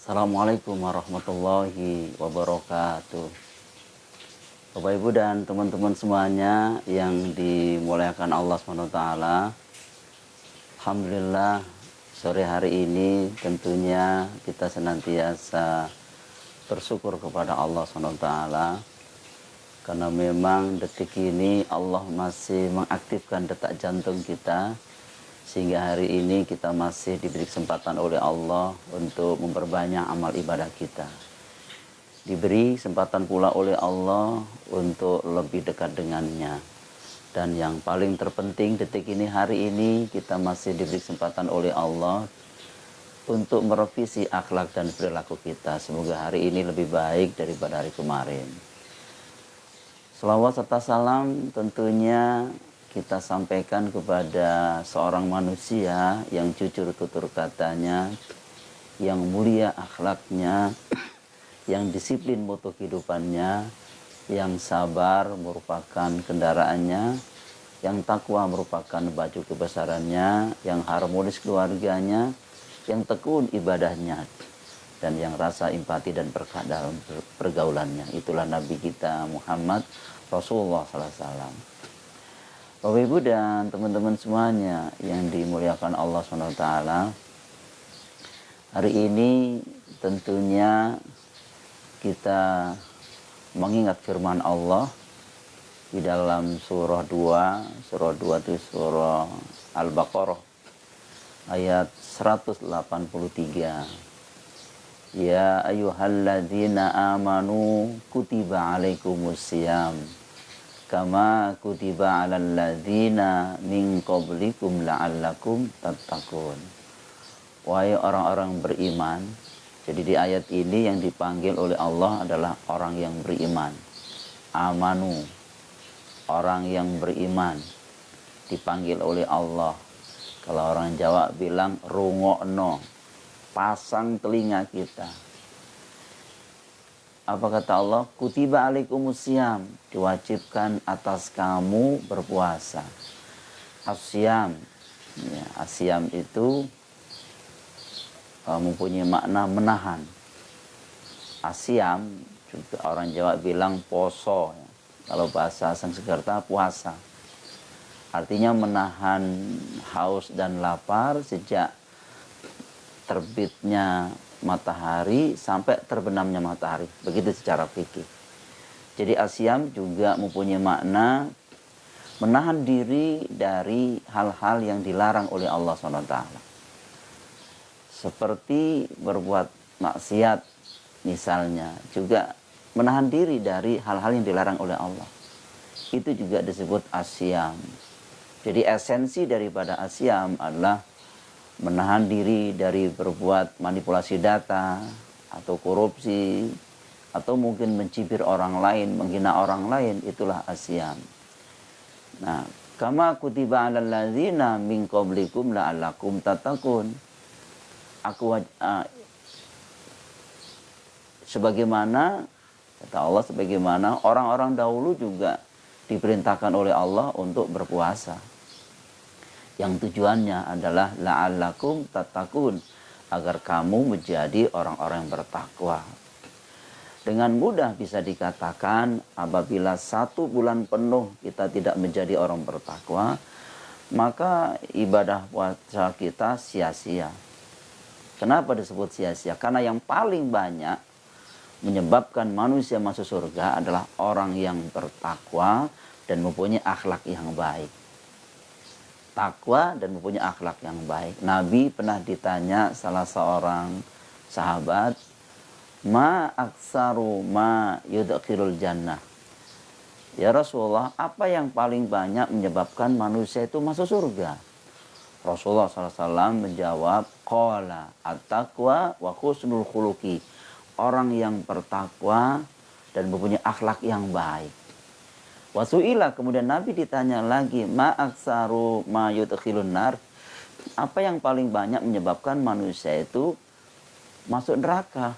Assalamualaikum warahmatullahi wabarakatuh. Bapak Ibu dan teman-teman semuanya yang dimuliakan Allah SWT. Alhamdulillah sore hari ini tentunya kita senantiasa bersyukur kepada Allah SWT. Karena memang detik ini Allah masih mengaktifkan detak jantung kita, sehingga hari ini kita masih diberi kesempatan oleh Allah untuk memperbanyak amal ibadah kita. Diberi kesempatan pula oleh Allah untuk lebih dekat dengannya. Dan yang paling terpenting detik ini, hari ini kita masih diberi kesempatan oleh Allah untuk merevisi akhlak dan perilaku kita. Semoga hari ini lebih baik daripada hari kemarin. Selawat serta salam tentunya kita sampaikan kepada seorang manusia yang jujur tutur katanya, yang mulia akhlaknya, yang disiplin mutu kehidupannya, yang sabar merupakan kendaraannya, yang takwa merupakan baju kebesarannya, yang harmonis keluarganya, yang tekun ibadahnya, dan yang rasa empati dan berkah dalam pergaulannya. Itulah Nabi kita Muhammad Rasulullah SAW. Bapak Ibu dan teman-teman semuanya yang dimuliakan Allah SWT, hari ini tentunya kita mengingat firman Allah di dalam surah 2 itu surah Al-Baqarah ayat 183. Ya ayyuhalladzina amanu kutiba alaikumusiyam kama kutiba alal ladzina min qablikum la'allakum tattaqun. Wahai orang-orang beriman. Jadi di ayat ini yang dipanggil oleh Allah adalah orang yang beriman. Amanu, orang yang beriman dipanggil oleh Allah. Kalau orang Jawa bilang rungokno, pasang telinga kita. Apa kata Allah? Kutiba alaikumusiyam, diwajibkan atas kamu berpuasa. Asyam, ya, asyam itu mempunyai makna menahan. Asyam juga orang Jawa bilang poso, ya. Kalau bahasa Sanskerta puasa. Artinya menahan haus dan lapar sejak terbitnya matahari sampai terbenamnya matahari. Begitu secara fikih. Jadi asyam juga mempunyai makna menahan diri dari hal-hal yang dilarang oleh Allah SWT. Seperti berbuat maksiat misalnya, juga menahan diri dari hal-hal yang dilarang oleh Allah. Itu juga disebut asyam. Jadi esensi daripada asyam adalah menahan diri dari berbuat manipulasi data atau korupsi, atau mungkin mencibir orang lain, menghina orang lain. Itulah asyam. Nah, kama kutiba 'alal ladzina min qablikum la'allakum tattaqun. Sebagaimana kata Allah, sebagaimana orang-orang dahulu juga diperintahkan oleh Allah untuk berpuasa. Yang tujuannya adalah la'allakum tattaqun, agar kamu menjadi orang-orang yang bertakwa. Dengan mudah bisa dikatakan apabila 1 bulan penuh kita tidak menjadi orang bertakwa, maka ibadah puasa kita sia-sia. Kenapa disebut sia-sia? Karena yang paling banyak menyebabkan manusia masuk surga adalah orang yang bertakwa dan mempunyai akhlak yang baik. Takwa dan mempunyai akhlak yang baik. Nabi pernah ditanya salah seorang sahabat, ma aksaru ma yudkhilul jannah. Ya Rasulullah, apa yang paling banyak menyebabkan manusia itu masuk surga? Rasulullah SAW menjawab, qala at-taqwa wa husnul khuluqi. Orang yang bertakwa dan mempunyai akhlak yang baik. Wasu'ila, kemudian Nabi ditanya lagi, ma aksaru ma yudkhilun nar. Apa yang paling banyak menyebabkan manusia itu masuk neraka?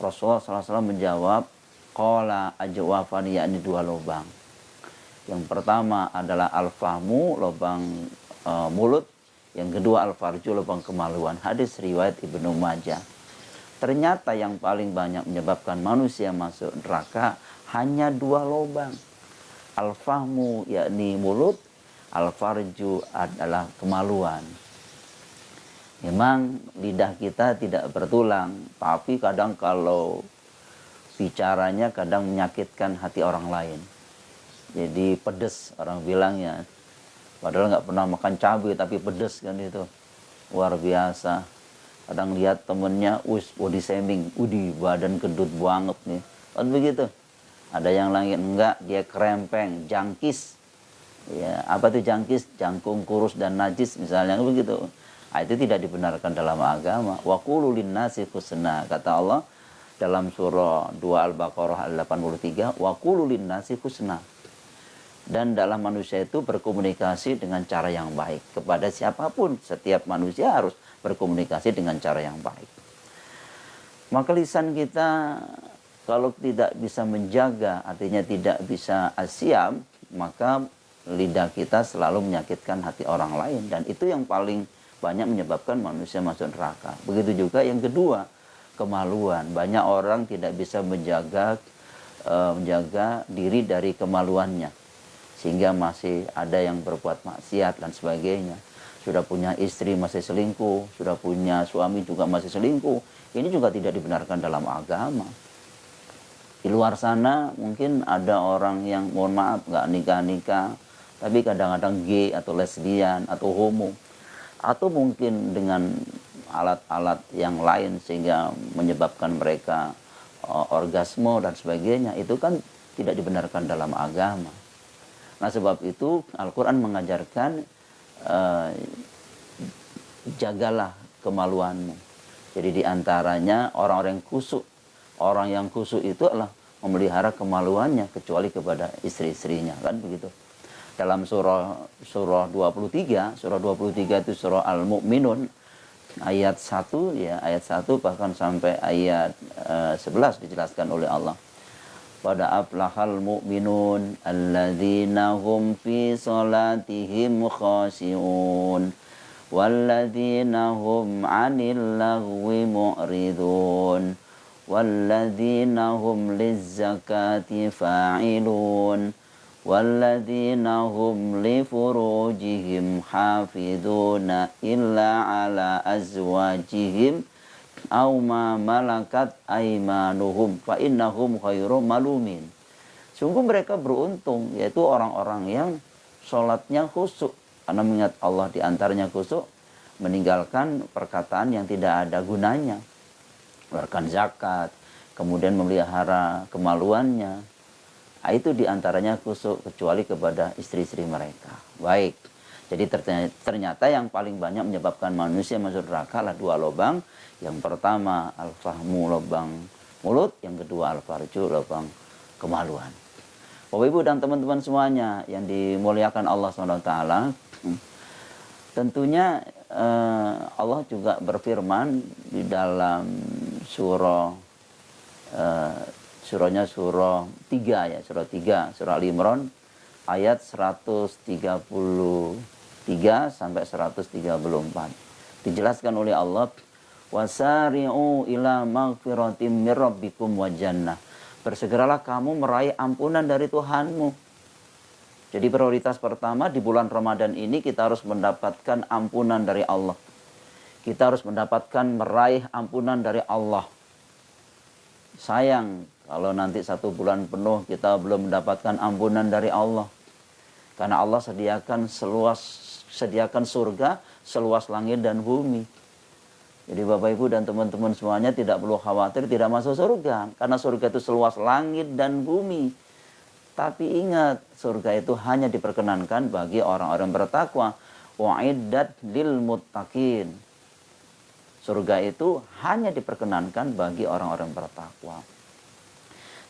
Rasulullah SAW menjawab, qala ajwafan, yakni 2 lubang. Yang pertama adalah al-fahmu, lubang mulut. Yang kedua al-farju, lubang kemaluan. Hadis riwayat Ibnu Majah. Ternyata yang paling banyak menyebabkan manusia masuk neraka hanya 2 lubang. Al-fahmu yakni mulut, al-farju adalah kemaluan. Memang lidah kita tidak bertulang, tapi kadang kalau bicaranya kadang menyakitkan hati orang lain. Jadi pedes orang bilangnya. Padahal nggak pernah makan cabai tapi pedes kan itu. Luar biasa. Kadang lihat temennya, body shaming, badan gendut banget nih. Kan begitu. Ada yang lain enggak, dia krempeng, jangkis. Ya, apa itu jangkis? Jangkung kurus dan najis misalnya begitu. Nah, itu tidak dibenarkan dalam agama. Wa qulu linnasi husna, kata Allah dalam surah 2 Al-Baqarah 83, wa qulu linnasi husna. Dan dalam manusia itu berkomunikasi dengan cara yang baik kepada siapapun. Setiap manusia harus berkomunikasi dengan cara yang baik. Maka lisan kita kalau tidak bisa menjaga, artinya tidak bisa asyam, maka lidah kita selalu menyakitkan hati orang lain. Dan itu yang paling banyak menyebabkan manusia masuk neraka. Begitu juga yang kedua, kemaluan. Banyak orang tidak bisa menjaga diri dari kemaluannya. Sehingga masih ada yang berbuat maksiat dan sebagainya. Sudah punya istri masih selingkuh, sudah punya suami juga masih selingkuh. Ini juga tidak dibenarkan dalam agama. Di luar sana mungkin ada orang yang mohon maaf nggak nikah-nikah, tapi kadang-kadang gay atau lesbian atau homo. Atau mungkin dengan alat-alat yang lain sehingga menyebabkan mereka orgasme dan sebagainya. Itu kan tidak dibenarkan dalam agama. Nah sebab itu Al-Quran mengajarkan jagalah kemaluanmu. Jadi diantaranya orang-orang yang kusuk. Orang yang kusuk itu adalah memelihara kemaluannya kecuali kepada istri-istrinya, kan begitu. Dalam surah 23 itu surah Al-Mu'minun ayat 1 ya, ayat 1 bahkan sampai ayat 11 dijelaskan oleh Allah. Pada aflahal mu'minun alladzina hum fi salatihim khashi'un walladzina hum 'anil lagwi mu'ridun walladzina hum lizzakati fa'ilun walladzina hum li furujihim hafiduna illa ala azwajihim aw ma malakat aymanuhum fa innahum khairu malumin. Sungguh mereka beruntung, yaitu orang-orang yang sholatnya khusyuk, karena mengingat Allah. Di antaranya khusyuk, meninggalkan perkataan yang tidak ada gunanya, mengeluarkan zakat, kemudian memelihara kemaluannya. Nah, itu diantaranya khusyuk, kecuali kepada istri-istri mereka. Baik, jadi ternyata yang paling banyak menyebabkan manusia masuk neraka adalah 2 lubang. Yang pertama al-fahmu, lubang mulut. Yang kedua al-farju, lubang kemaluan. Bapak Ibu dan teman-teman semuanya yang dimuliakan Allah SWT, tentunya Allah juga berfirman di dalam surah 3 ya, surah 3, surah Al-Imran ayat 133 sampai 134. Dijelaskan oleh Allah, wasari'u ila maghfiratim mir rabbikum wa jannah. Bersegeralah kamu meraih ampunan dari Tuhanmu. Jadi prioritas pertama di bulan Ramadan ini kita harus mendapatkan ampunan dari Allah. Kita harus mendapatkan meraih ampunan dari Allah. Sayang kalau nanti 1 bulan penuh kita belum mendapatkan ampunan dari Allah. Karena Allah sediakan surga seluas langit dan bumi. Jadi Bapak Ibu dan teman-teman semuanya tidak perlu khawatir tidak masuk surga. Karena surga itu seluas langit dan bumi. Tapi ingat, surga itu hanya diperkenankan bagi orang-orang bertakwa. Wa'iddat lil muttaqin. Surga itu hanya diperkenankan bagi orang-orang bertakwa.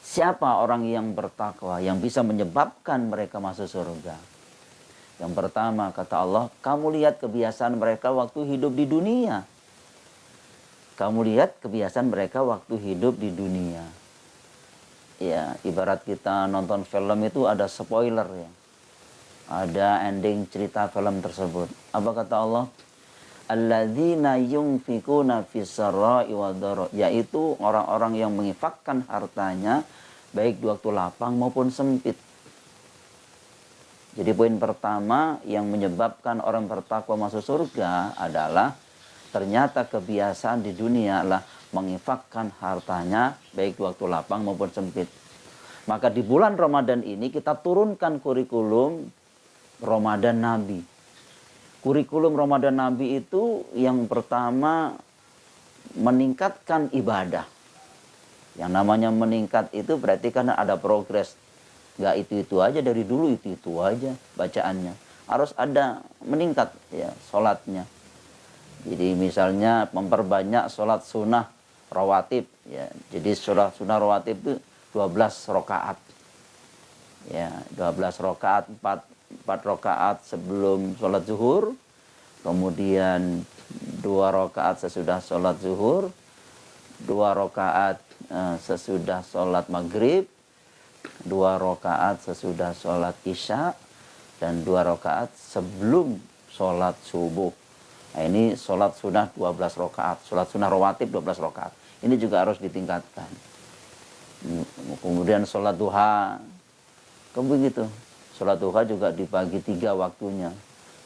Siapa orang yang bertakwa yang bisa menyebabkan mereka masuk surga? Yang pertama kata Allah, kamu lihat kebiasaan mereka waktu hidup di dunia. Kamu lihat kebiasaan mereka waktu hidup di dunia. Ya, ibarat kita nonton film itu ada spoiler ya. Ada ending cerita film tersebut. Apa kata Allah? alladzina yunfikuna fis-sarra'i wad-dharra, yaitu orang-orang yang menginfakkan hartanya baik di waktu lapang maupun sempit. Jadi poin pertama yang menyebabkan orang bertakwa masuk surga adalah ternyata kebiasaan di dunia adalah menginfakkan hartanya baik di waktu lapang maupun sempit. Maka di bulan Ramadan ini kita turunkan kurikulum Ramadan Nabi. Kurikulum Ramadan Nabi itu yang pertama meningkatkan ibadah. Yang namanya meningkat itu berarti karena ada progres. Nggak itu-itu aja, dari dulu itu-itu aja bacaannya. Harus ada meningkat ya sholatnya. Jadi misalnya memperbanyak sholat sunnah rawatib. Ya. Jadi sholat sunnah rawatib itu 12 rakaat. Ya, 12 rakaat, 4 rakaat sebelum sholat zuhur. Kemudian 2 rakaat sesudah sholat zuhur. 2 rakaat sesudah sholat maghrib. 2 rakaat sesudah sholat isya. Dan 2 rakaat sebelum sholat subuh. Nah, ini sholat sunnah 12 rakaat. Sholat sunnah rawatib 12 rakaat. Ini juga harus ditingkatkan. Kemudian sholat duha. Begitu. Sholat duha juga dibagi 3 waktunya.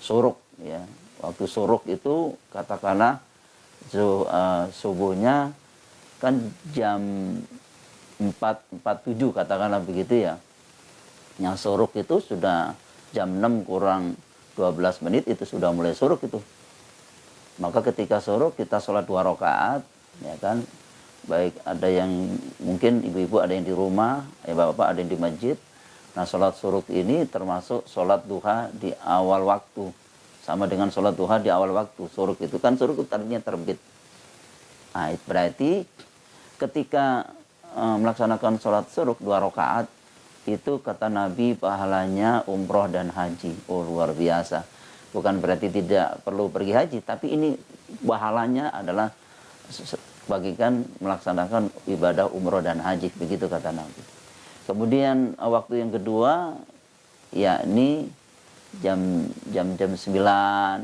Suruk ya. Waktu suruk itu katakanlah subuhnya kan jam 4.47 katakanlah begitu ya. Yang suruk itu sudah jam 6 kurang 12 menit itu sudah mulai suruk itu. Maka ketika suruk kita sholat 2 rakaat ya kan. Baik ada yang mungkin ibu-ibu ada yang di rumah, bapak-bapak ada yang di masjid. Nah sholat suruk ini termasuk sholat duha di awal waktu. Sama dengan sholat duha di awal waktu. Suruk itu kan suruk tadinya terbit. Nah berarti ketika melaksanakan sholat suruk 2 rakaat itu kata Nabi pahalanya umroh dan haji. Oh luar biasa. Bukan berarti tidak perlu pergi haji, tapi ini pahalanya adalah bagikan melaksanakan ibadah umroh dan haji, begitu kata Nabi. Kemudian waktu yang kedua yakni jam 9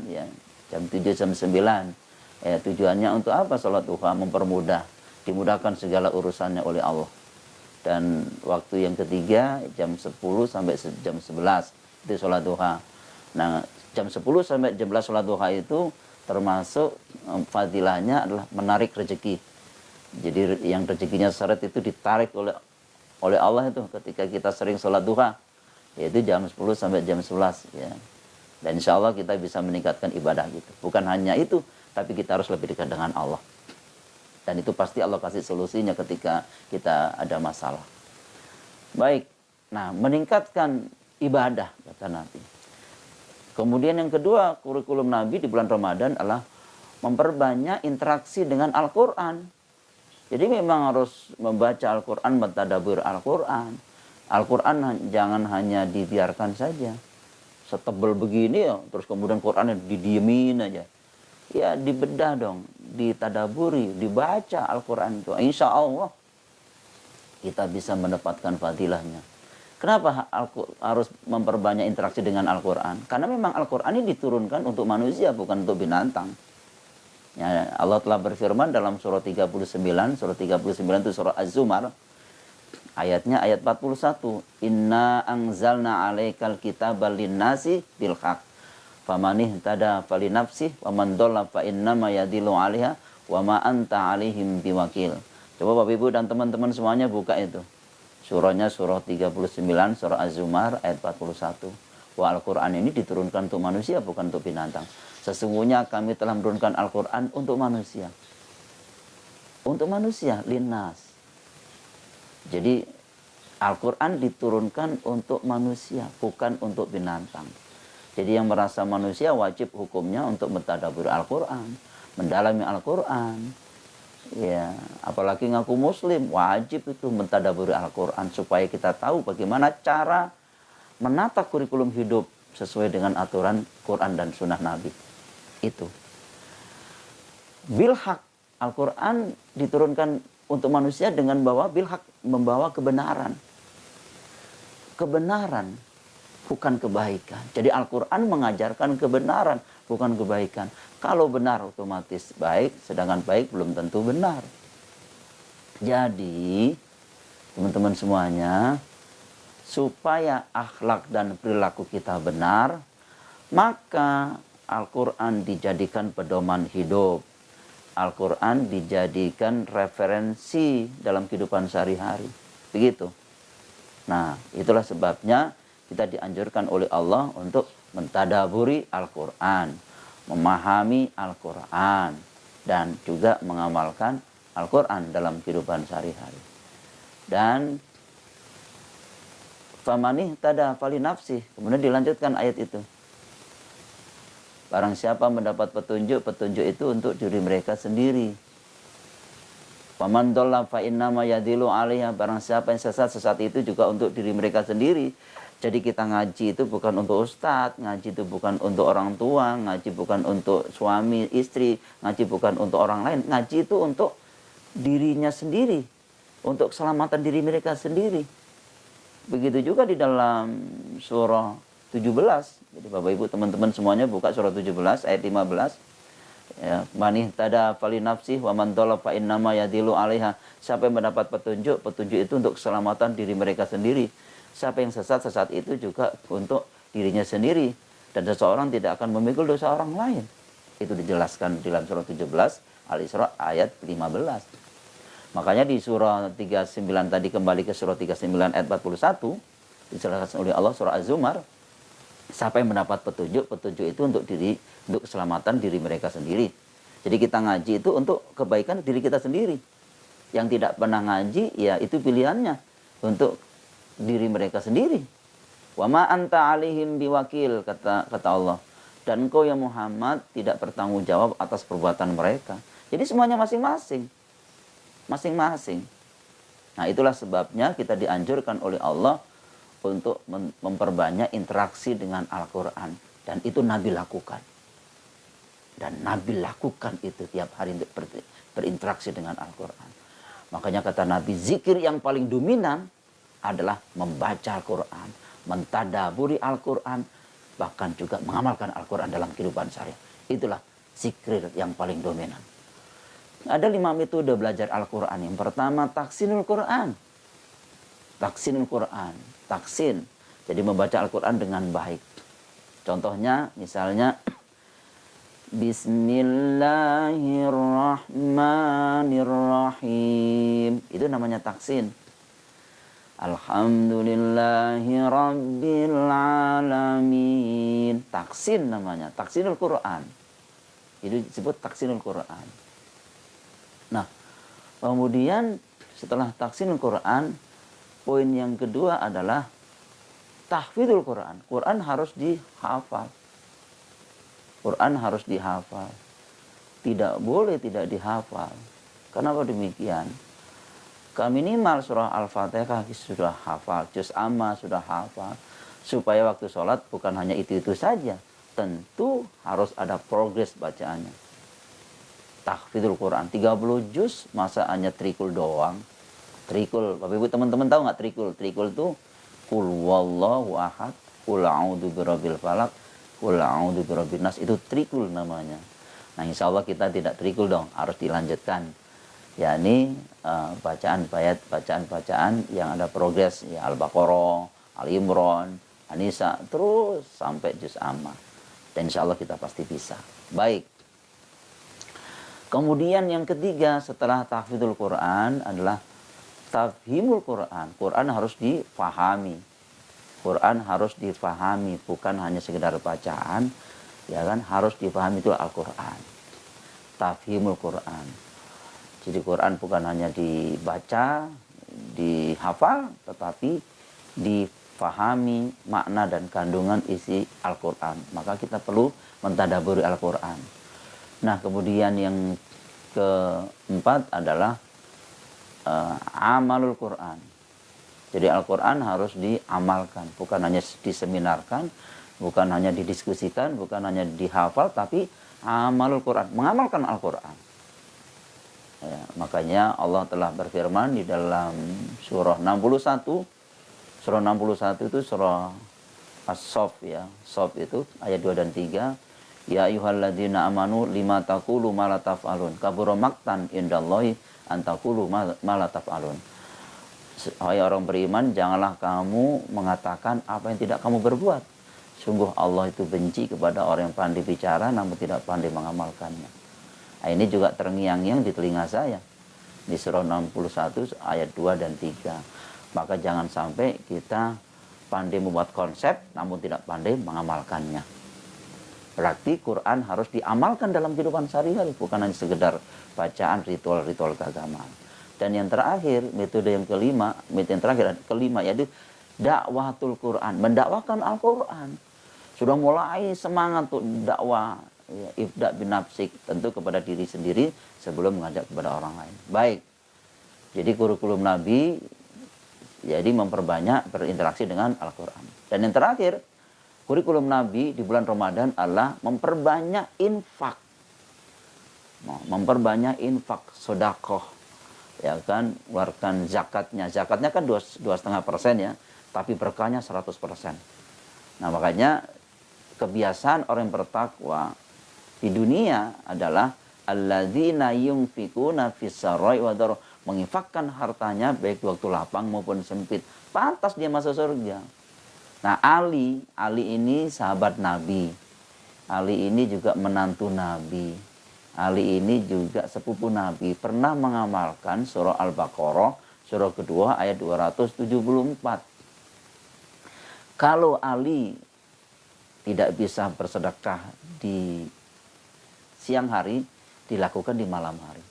ya, jam 7 jam 9. Ya, tujuannya untuk apa sholat duha? Mempermudah, dimudahkan segala urusannya oleh Allah. Dan waktu yang ketiga jam 10 sampai jam 11 itu sholat duha. Nah, jam 10 sampai jam 11 sholat duha itu termasuk fadilahnya adalah menarik rezeki. Jadi yang rezekinya seret itu ditarik oleh Allah itu ketika kita sering sholat duha, yaitu jam 10 sampai jam 11 ya. Dan insya Allah kita bisa meningkatkan ibadah gitu. Bukan hanya itu, tapi kita harus lebih dekat dengan Allah. Dan itu pasti Allah kasih solusinya ketika kita ada masalah. Baik, nah meningkatkan ibadah kata Nabi. Kemudian yang kedua, kurikulum Nabi di bulan Ramadan adalah memperbanyak interaksi dengan Al-Quran. Jadi memang harus membaca Al-Quran, mentadabbur Al-Quran. Al-Quran jangan hanya dibiarkan saja. Setebal begini ya, terus kemudian Qurannya didiemin aja. Ya dibedah dong, ditadaburi, dibaca Al-Quran itu. Insya Allah kita bisa mendapatkan fadilahnya. Kenapa harus memperbanyak interaksi dengan Al-Quran? Karena memang Al-Quran ini diturunkan untuk manusia, bukan untuk binatang. Ya, Allah telah berfirman dalam surah 39 itu surah Az-Zumar. Ayatnya ayat 41. Inna anzalna alaikal kitaba linnasi bilhaq. Famanih tada falinafsih wa man dhalla fa innama yadillu 'alaiha wa ma anta 'alaihim biwakil. Coba Bapak Ibu dan teman-teman semuanya buka itu. Surahnya surah 39, surah Az-Zumar ayat 41. Wah, Al-Quran ini diturunkan untuk manusia, bukan untuk binatang. Sesungguhnya kami telah menurunkan Al-Quran untuk manusia. Untuk manusia, linnas. Jadi, Al-Quran diturunkan untuk manusia, bukan untuk binatang. Jadi yang merasa manusia wajib hukumnya untuk mentadabbur Al-Quran, mendalami Al-Quran. Ya, apalagi ngaku muslim, wajib itu mentadabbur Al-Quran supaya kita tahu bagaimana cara menata kurikulum hidup sesuai dengan aturan Quran dan Sunnah Nabi. Itu. Bilhaq, Al-Quran diturunkan untuk manusia dengan membawa bilhaq, membawa kebenaran. Kebenaran. bukan kebaikan. Jadi Al-Quran mengajarkan kebenaran, bukan kebaikan. Kalau benar otomatis baik, sedangkan baik belum tentu benar. Jadi, teman-teman semuanya, supaya akhlak dan perilaku kita benar, maka Al-Quran dijadikan pedoman hidup. Al-Quran dijadikan referensi dalam kehidupan sehari-hari. Begitu. Nah, itulah sebabnya kita dianjurkan oleh Allah untuk mentadaburi Al-Quran, memahami Al-Quran, dan juga mengamalkan Al-Quran dalam kehidupan sehari-hari. Dan famanih tada fali nafsih. Kemudian dilanjutkan ayat itu. Barang siapa mendapat petunjuk, petunjuk itu untuk diri mereka sendiri. Faman dhalla fa innama yadillu 'alaiha. Barang siapa yang sesat, sesat itu juga untuk diri mereka sendiri. Jadi kita ngaji itu bukan untuk ustadz, ngaji itu bukan untuk orang tua, ngaji bukan untuk suami, istri, ngaji bukan untuk orang lain. Ngaji itu untuk dirinya sendiri, untuk keselamatan diri mereka sendiri. Begitu juga di dalam surah 17. Jadi Bapak Ibu teman-teman semuanya buka surah 17 ayat 15. Ya, manih tada fali nafsih wa man dhalla fa innama yadillu 'alaiha. Siapa yang mendapat petunjuk, petunjuk itu untuk keselamatan diri mereka sendiri. Siapa yang sesat, sesat itu juga untuk dirinya sendiri. Dan seseorang tidak akan memikul dosa orang lain. Itu dijelaskan di dalam surah 17 Al-Isra ayat 15. Makanya di surah 39 tadi kembali ke surah 39 ayat 41 dijelaskan oleh Allah surah Az-Zumar, siapa yang mendapat petunjuk, petunjuk itu untuk keselamatan diri mereka sendiri. Jadi kita ngaji itu untuk kebaikan diri kita sendiri. Yang tidak pernah ngaji, ya itu pilihannya untuk diri mereka sendiri. Wa ma anta 'alaihim biwakil, kata Allah. Dan engkau ya Muhammad tidak bertanggung jawab atas perbuatan mereka. Jadi semuanya masing-masing. Masing-masing. Nah, itulah sebabnya kita dianjurkan oleh Allah untuk memperbanyak interaksi dengan Al-Quran. Dan itu Nabi lakukan. Dan Nabi lakukan itu tiap hari untuk berinteraksi dengan Al-Quran. Makanya kata Nabi, zikir yang paling dominan adalah membaca Al-Quran, mentadaburi Al-Quran, bahkan juga mengamalkan Al-Quran dalam kehidupan sehari. Itulah zikir yang paling dominan. Ada 5 metode belajar Al-Quran. Yang pertama, taksinul Quran. Taksinul Quran. Taksin. Jadi membaca Al-Quran dengan baik. Contohnya, misalnya, Bismillahirrahmanirrahim. Itu namanya taksin. Alhamdulillahi Rabbil Alamin. Taksin namanya. Taksinul Quran. Itu disebut taksinul Quran. Nah, kemudian setelah taksinul Quran, poin yang kedua adalah tahfidzul Quran. Quran harus dihafal. Quran harus dihafal. Tidak boleh tidak dihafal. Kenapa demikian? Minimal surah Al-Fatihah sudah hafal, juz amma sudah hafal. Supaya waktu sholat bukan hanya itu-itu saja. Tentu harus ada progres bacaannya. Tahfidzul Quran 30 juz, masa hanya trikul doang. Trikul, Bapak Ibu teman-teman tahu nggak trikul? Trikul itu Qul wallahu ahad, Qul a'udzu birabbil falaq, Qul a'udzu birabbin nas. Itu trikul namanya. Nah, insya Allah kita tidak trikul dong, harus dilanjutkan. Yakni bacaan-bacaan yang ada progres, ya Al-Baqarah, Al-Imran, An-Nisa, terus sampai juz amma. Dan insya Allah kita pasti bisa. Baik. Kemudian yang ketiga setelah tahfidzul Quran adalah tafhimul Quran. Quran harus difahami. Quran harus difahami, bukan hanya sekedar bacaan, ya kan, harus difahami itu Al-Quran. Tafhimul Quran. Jadi Quran bukan hanya dibaca, dihafal, tetapi difahami makna dan kandungan isi Al-Quran. Maka kita perlu mentadaburi Al-Quran. Nah, kemudian yang keempat adalah amalul Quran. Jadi Al-Quran harus diamalkan, bukan hanya diseminarkan, bukan hanya didiskusikan, bukan hanya dihafal, tapi amalul Quran, mengamalkan Al-Quran. Ya, makanya Allah telah berfirman di dalam surah 61. Surah 61 itu surah As-Saff ya. Saff itu ayat 2 dan 3. Ya ayyuhalladzina amanu lima taqulu ma la taf'alun. Kabura maqtan indallahi an taqulu ma la taf'alun. Hai orang beriman, janganlah kamu mengatakan apa yang tidak kamu berbuat. Sungguh Allah itu benci kepada orang yang pandai bicara namun tidak pandai mengamalkannya. Nah, ini juga terngiang-ngiang di telinga saya. Di surah 61 ayat 2 dan 3. Maka jangan sampai kita pandai membuat konsep namun tidak pandai mengamalkannya. Berarti Quran harus diamalkan dalam kehidupan sehari-hari, bukan hanya sekedar bacaan ritual-ritual keagamaan. Dan yang terakhir, metode yang kelima yaitu dakwatul Quran, mendakwakan Al-Quran. Sudah mulai semangat tuh dakwah, ya, ibda bin nafsik, tentu kepada diri sendiri sebelum mengajak kepada orang lain. Baik, jadi kurikulum Nabi jadi memperbanyak berinteraksi dengan Al-Quran. Dan yang terakhir, kurikulum Nabi di bulan Ramadan adalah memperbanyak infak. Memperbanyak infak, sodakoh. Ya kan, keluarkan zakatnya. Zakatnya kan 2,5% ya, tapi berkahnya 100%. Nah makanya kebiasaan orang yang bertakwa di dunia adalah alladzina yunfikuna fis-sarai wa dharra, menginfakkan hartanya baik di waktu lapang maupun sempit. Pantas dia masuk surga. Nah Ali ini sahabat Nabi. Ali ini juga menantu Nabi. Ali ini juga sepupu Nabi. Pernah mengamalkan surah Al-Baqarah, surah kedua ayat 274. Kalau Ali tidak bisa bersedekah di siang hari, dilakukan di malam hari.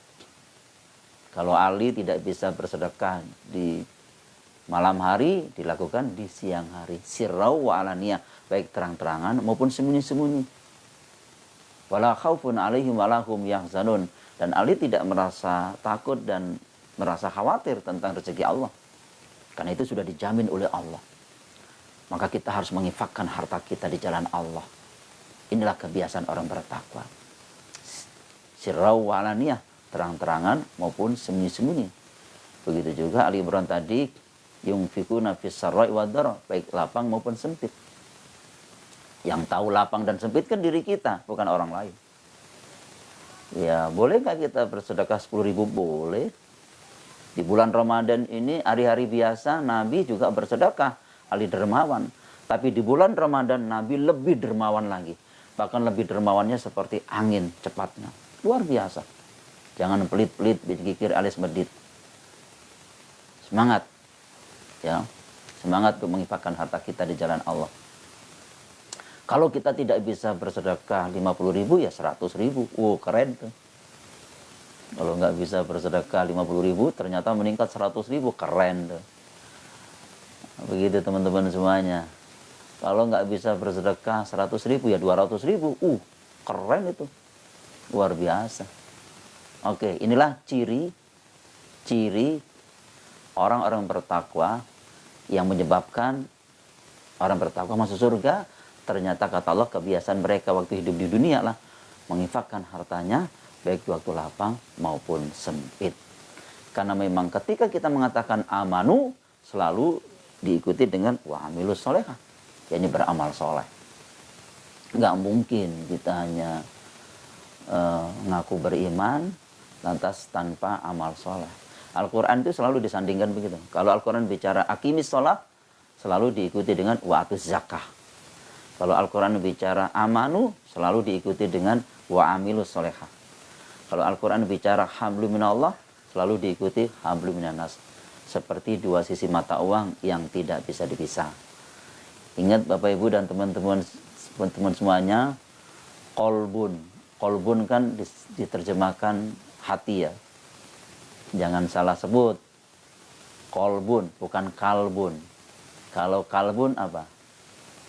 Kalau Ali tidak bisa bersedekah di malam hari, dilakukan di siang hari. Sirrau wa alaniyah, baik terang-terangan maupun sembunyi-sembunyi. Wala khaufun alaihim walahum yahzanun. Dan Ali tidak merasa takut dan merasa khawatir tentang rezeki Allah. Karena itu sudah dijamin oleh Allah. Maka kita harus menginfakkan harta kita di jalan Allah. Inilah kebiasaan orang bertakwa. Sirrau wa alaniyah, terang-terangan maupun sembunyi-sembunyi. Begitu juga Ali Imran tadi, yunfikuna fis-sarai wa dharra, baik lapang maupun sempit. Yang tahu lapang dan sempit kan diri kita, bukan orang lain. Ya, boleh nggak kita bersedekah 10.000? Boleh. Di bulan Ramadan ini, hari-hari biasa, Nabi juga bersedekah. Ali dermawan. Tapi di bulan Ramadan, Nabi lebih dermawan lagi. Bahkan lebih dermawannya seperti angin cepatnya. Luar biasa. Jangan pelit-pelit, dikikir alias medit. Semangat. Ya, semangat untuk menginfakkan harta kita di jalan Allah. Kalau kita tidak bisa bersedekah 50.000 ya 100.000. Keren tuh. Kalau nggak bisa bersedekah 50.000 ternyata meningkat 100.000, keren tuh. Begitu teman-teman semuanya. Kalau nggak bisa bersedekah 100.000 ya 200.000. Keren itu. Luar biasa. Oke, inilah ciri orang-orang bertakwa yang menyebabkan orang bertakwa masuk surga. Ternyata kata Allah kebiasaan mereka waktu hidup di dunia lah menginfakkan hartanya baik di waktu lapang maupun sempit. Karena memang ketika kita mengatakan amanu selalu diikuti dengan wa amilus sholehah, yakni beramal soleh. Nggak mungkin kita hanya ngaku beriman lantas tanpa amal soleh. Al-Quran itu selalu disandingkan begitu. Kalau Al-Quran bicara aqimis sholah, selalu diikuti dengan wa atuz zakah. Kalau Al-Quran bicara amanu, selalu diikuti dengan wa amilus sholehah. Kalau Al-Quran bicara hablum minallah, selalu diikuti hablum minanas. Seperti dua sisi mata uang yang tidak bisa dipisah. Ingat Bapak Ibu dan teman-teman semuanya, kolbun. Kolbun kan diterjemahkan hati ya. Jangan salah sebut. Kolbun, bukan kalbun. Kalau kalbun apa?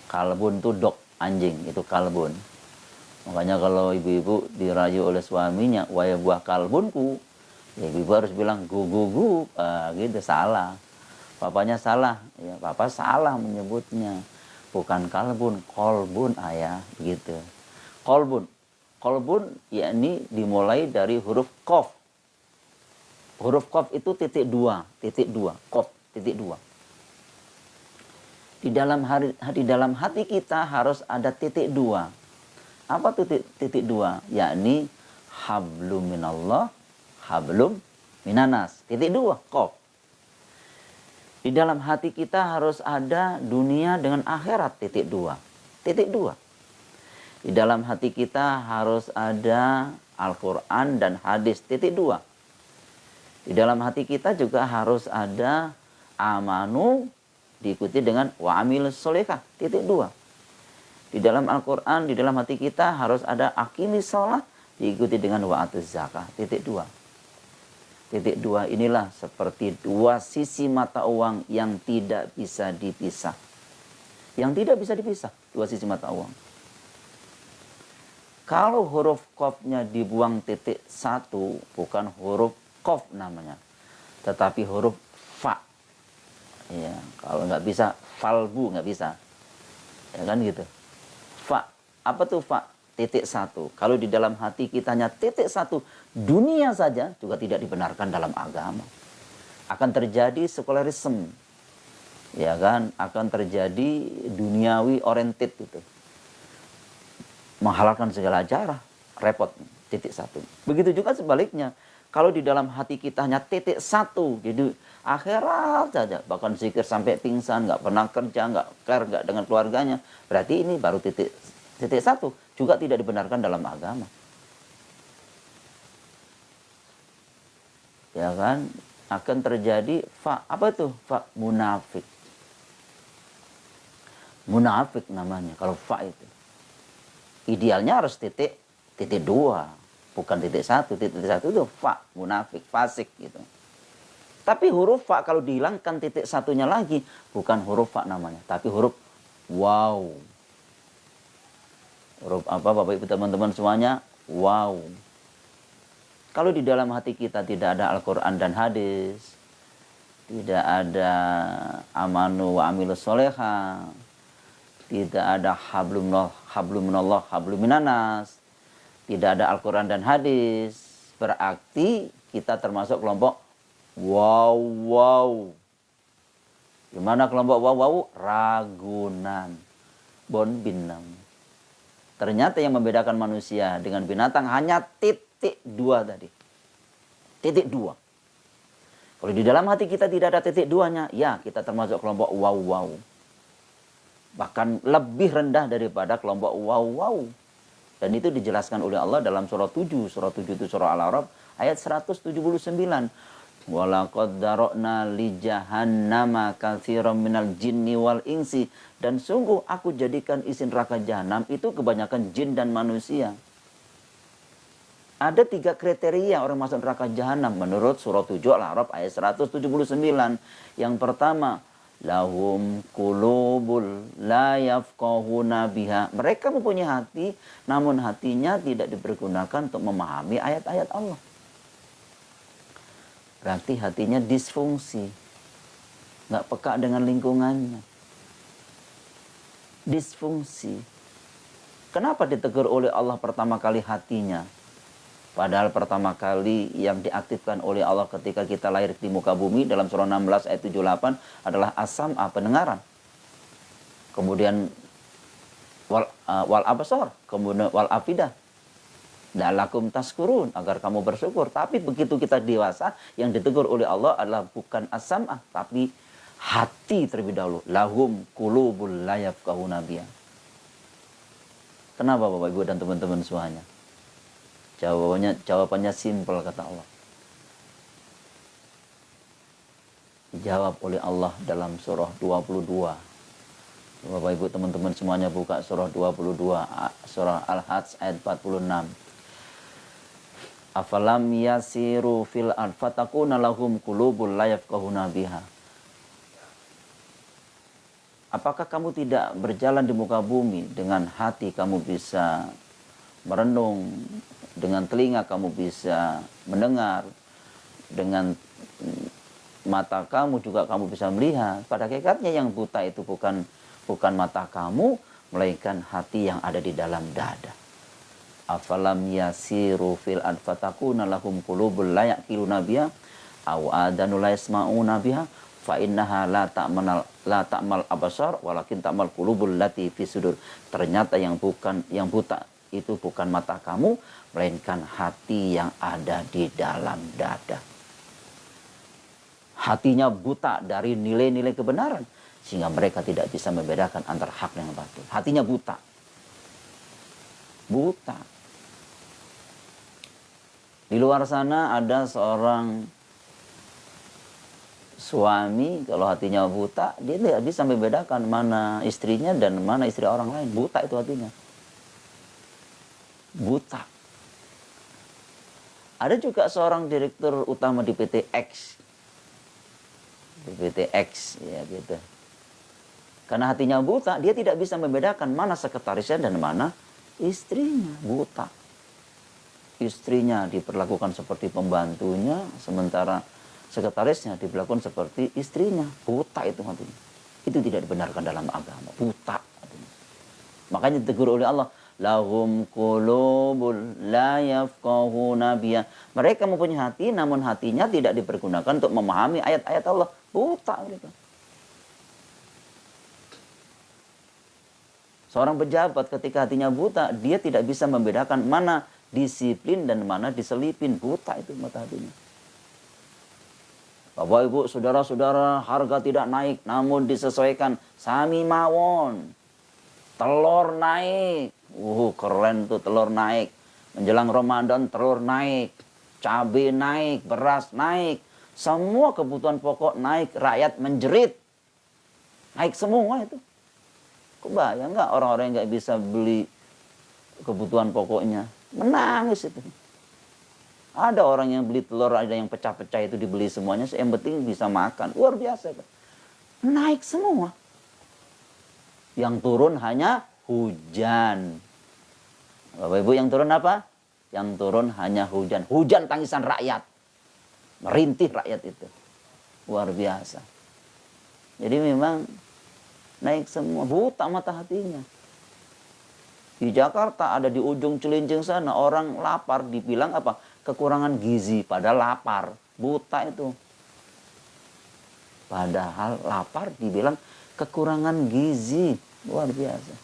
Kalbun itu dog, anjing, itu kalbun. Makanya kalau ibu-ibu dirayu oleh suaminya, wahai buah kalbunku, ya ibu harus bilang gu, gitu, salah. Papanya salah, ya papa salah menyebutnya. Bukan kalbun, kolbun ayah, gitu. Kolbun yakni dimulai dari huruf kof. Huruf kof itu titik dua, kof, titik dua. Di dalam hati kita harus ada titik dua. Apa titik dua? Yakni hablum minallah, hablum minanas. Titik dua, qaf. Di dalam hati kita harus ada dunia dengan akhirat, titik dua. Titik dua. Di dalam hati kita harus ada Al-Quran dan hadis, titik dua. Di dalam hati kita juga harus ada amanu, diikuti dengan wa amilus sholihah, titik dua. Di dalam Al-Quran, di dalam hati kita harus ada aqimis sholat, diikuti dengan wa atuz zakah, titik dua. Titik dua inilah seperti dua sisi mata uang yang tidak bisa dipisah. Yang tidak bisa dipisah, dua sisi mata uang. Kalau huruf qafnya dibuang titik satu, bukan huruf qaf namanya, tetapi huruf fa. Ya, kalau nggak bisa falbu, nggak bisa. Ya kan gitu. Fa. Apa tuh fa? Titik satu. Kalau di dalam hati kita hanya titik satu, dunia saja juga tidak dibenarkan dalam agama. Akan terjadi sekularisme. Ya kan? Akan terjadi duniawi oriented gitu. Menghalalkan segala cara. Repot. Titik satu. Begitu juga sebaliknya. Kalau di dalam hati kita hanya titik satu, jadi akhirat saja, bahkan zikir sampai pingsan, nggak pernah kerja, nggak care, nggak dengan keluarganya, berarti ini baru titik satu, juga tidak dibenarkan dalam agama. Ya kan, akan terjadi fa, apa itu? Fa munafik. Munafik namanya kalau fa itu. Idealnya harus titik dua. Bukan titik satu itu fa, munafik, fasik gitu. Tapi huruf fa kalau dihilangkan titik satunya lagi, bukan huruf fa namanya, tapi huruf waw. Huruf apa Bapak Ibu teman-teman semuanya? Waw. Kalau di dalam hati kita tidak ada Al-Quran dan hadis, tidak ada amanu wa amilus soleha, tidak ada hablum minallah, hablum minanas, tidak ada Al-Quran dan hadis, berarti kita termasuk kelompok wow. Gimana kelompok wow? Ragunan. Bon binam. Ternyata yang membedakan manusia dengan binatang hanya titik dua tadi. Titik dua. Kalau di dalam hati kita tidak ada titik duanya, ya kita termasuk kelompok wow. Bahkan lebih rendah daripada kelompok wow. Dan itu dijelaskan oleh Allah dalam surah 7. Surah 7 itu surah Al-A'raf ayat 179. Walaqad darokna li jahannama katsiran minal jinni wal insi. Dan sungguh aku jadikan isi neraka jahanam itu kebanyakan jin dan manusia. Ada 3 kriteria orang masuk neraka jahanam menurut surah 7 Al-A'raf ayat 179. Yang pertama, lahum qulubul la yafqahuna biha. Mereka mempunyai hati, namun hatinya tidak dipergunakan untuk memahami ayat-ayat Allah. Berarti hatinya disfungsi. Nggak peka dengan lingkungannya. Disfungsi. Kenapa ditegur oleh Allah pertama kali hatinya? Padahal pertama kali yang diaktifkan oleh Allah ketika kita lahir di muka bumi dalam surah 16 ayat 78 adalah as-sam'a, pendengaran. Kemudian wal absar, kemudian wal afidah. La'allakum tashkurun, agar kamu bersyukur. Tapi begitu kita dewasa, yang ditegur oleh Allah adalah bukan as-sam'a, tapi hati terlebih dahulu. Lahum qulubul la yafqahuna biha. Kenapa Bapak Ibu dan teman-teman semuanya? Jawabannya simpel, kata Allah. Dijawab oleh Allah dalam surah 22. Bapak Ibu teman-teman semuanya buka surah 22, surah Al-Hajj ayat 46. Afalam yasiru fil ard fatakuna lahum qulubul la yafqahuna biha. Apakah kamu tidak berjalan di muka bumi, dengan hati kamu bisa merenung, dengan telinga kamu bisa mendengar, dengan mata kamu juga kamu bisa melihat. Pada hakikatnya yang buta itu bukan mata kamu, melainkan hati yang ada di dalam dada. Afalam yasiru fil ard fatakuna lahum qulubul la yaqiluna biha aw adanu la yasma'una biha fa innaha la ta'mal absar walakin ta'mal qulubul lati fi sudur. Ternyata yang buta itu bukan mata kamu, melainkan hati yang ada di dalam dada. Hatinya buta dari nilai-nilai kebenaran sehingga mereka tidak bisa membedakan antara hak dan batil. Hatinya buta. Buta. Di luar sana ada seorang suami, kalau hatinya buta, dia tidak bisa membedakan mana istrinya dan mana istri orang lain. Buta itu hatinya. Buta. Ada juga seorang direktur utama di PT X. Di PT X, ya gitu. Karena hatinya buta, dia tidak bisa membedakan mana sekretarisnya dan mana istrinya. Buta. Istrinya diperlakukan seperti pembantunya, sementara sekretarisnya diperlakukan seperti istrinya. Buta itu hatinya. Itu tidak dibenarkan dalam agama. Buta hatinya. Makanya ditegur oleh Allah, lahum qulubul la yafqahuna biha. Mereka mempunyai hati, namun hatinya tidak dipergunakan untuk memahami ayat-ayat Allah. Buta mereka. Seorang pejabat ketika hatinya buta, dia tidak bisa membedakan mana disiplin dan mana diselipin. Buta itu mata hatinya. Bapak Ibu, saudara-saudara, harga tidak naik namun disesuaikan. Sami mawon. Telur naik. Keren tuh telur naik. Menjelang Ramadan telur naik. Cabai naik, beras naik. Semua kebutuhan pokok naik, rakyat menjerit. Naik semua itu. Kebayang nggak orang-orang yang nggak bisa beli kebutuhan pokoknya? Menangis itu. Ada orang yang beli telur, ada yang pecah-pecah itu dibeli semuanya. Yang penting bisa makan. Luar biasa. Naik semua. Yang turun hanya hujan. Bapak Ibu, yang turun apa? Yang turun hanya hujan. Hujan tangisan rakyat. Merintih rakyat itu. Luar biasa. Jadi memang naik semua. Buta mata hatinya. Di Jakarta ada di ujung Cilincing sana. Orang lapar dibilang apa? Kekurangan gizi. Padahal lapar. Buta itu. Padahal lapar dibilang kekurangan gizi. Luar biasa.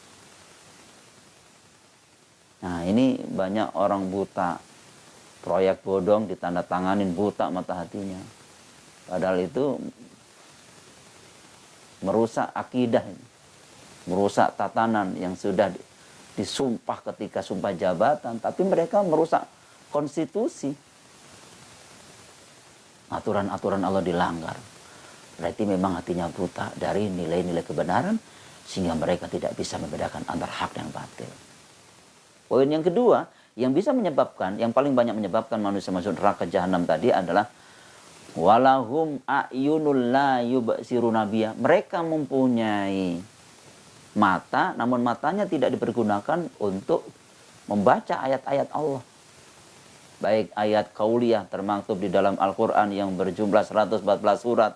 Nah ini banyak orang buta. Proyek bodong ditandatanganin, buta mata hatinya. Padahal itu merusak akidah. Merusak tatanan yang sudah disumpah ketika sumpah jabatan. Tapi mereka merusak konstitusi. Aturan-aturan Allah dilanggar. Berarti memang hatinya buta dari nilai-nilai kebenaran. Sehingga mereka tidak bisa membedakan antara hak dan batil. Poin yang kedua, yang bisa menyebabkan, yang paling banyak menyebabkan manusia masuk neraka jahanam tadi adalah walahum a'yunul la yubsiruna biha. Mereka mempunyai mata, namun matanya tidak dipergunakan untuk membaca ayat-ayat Allah. Baik ayat kauliyah termaktub di dalam Al-Quran yang berjumlah 114 surat,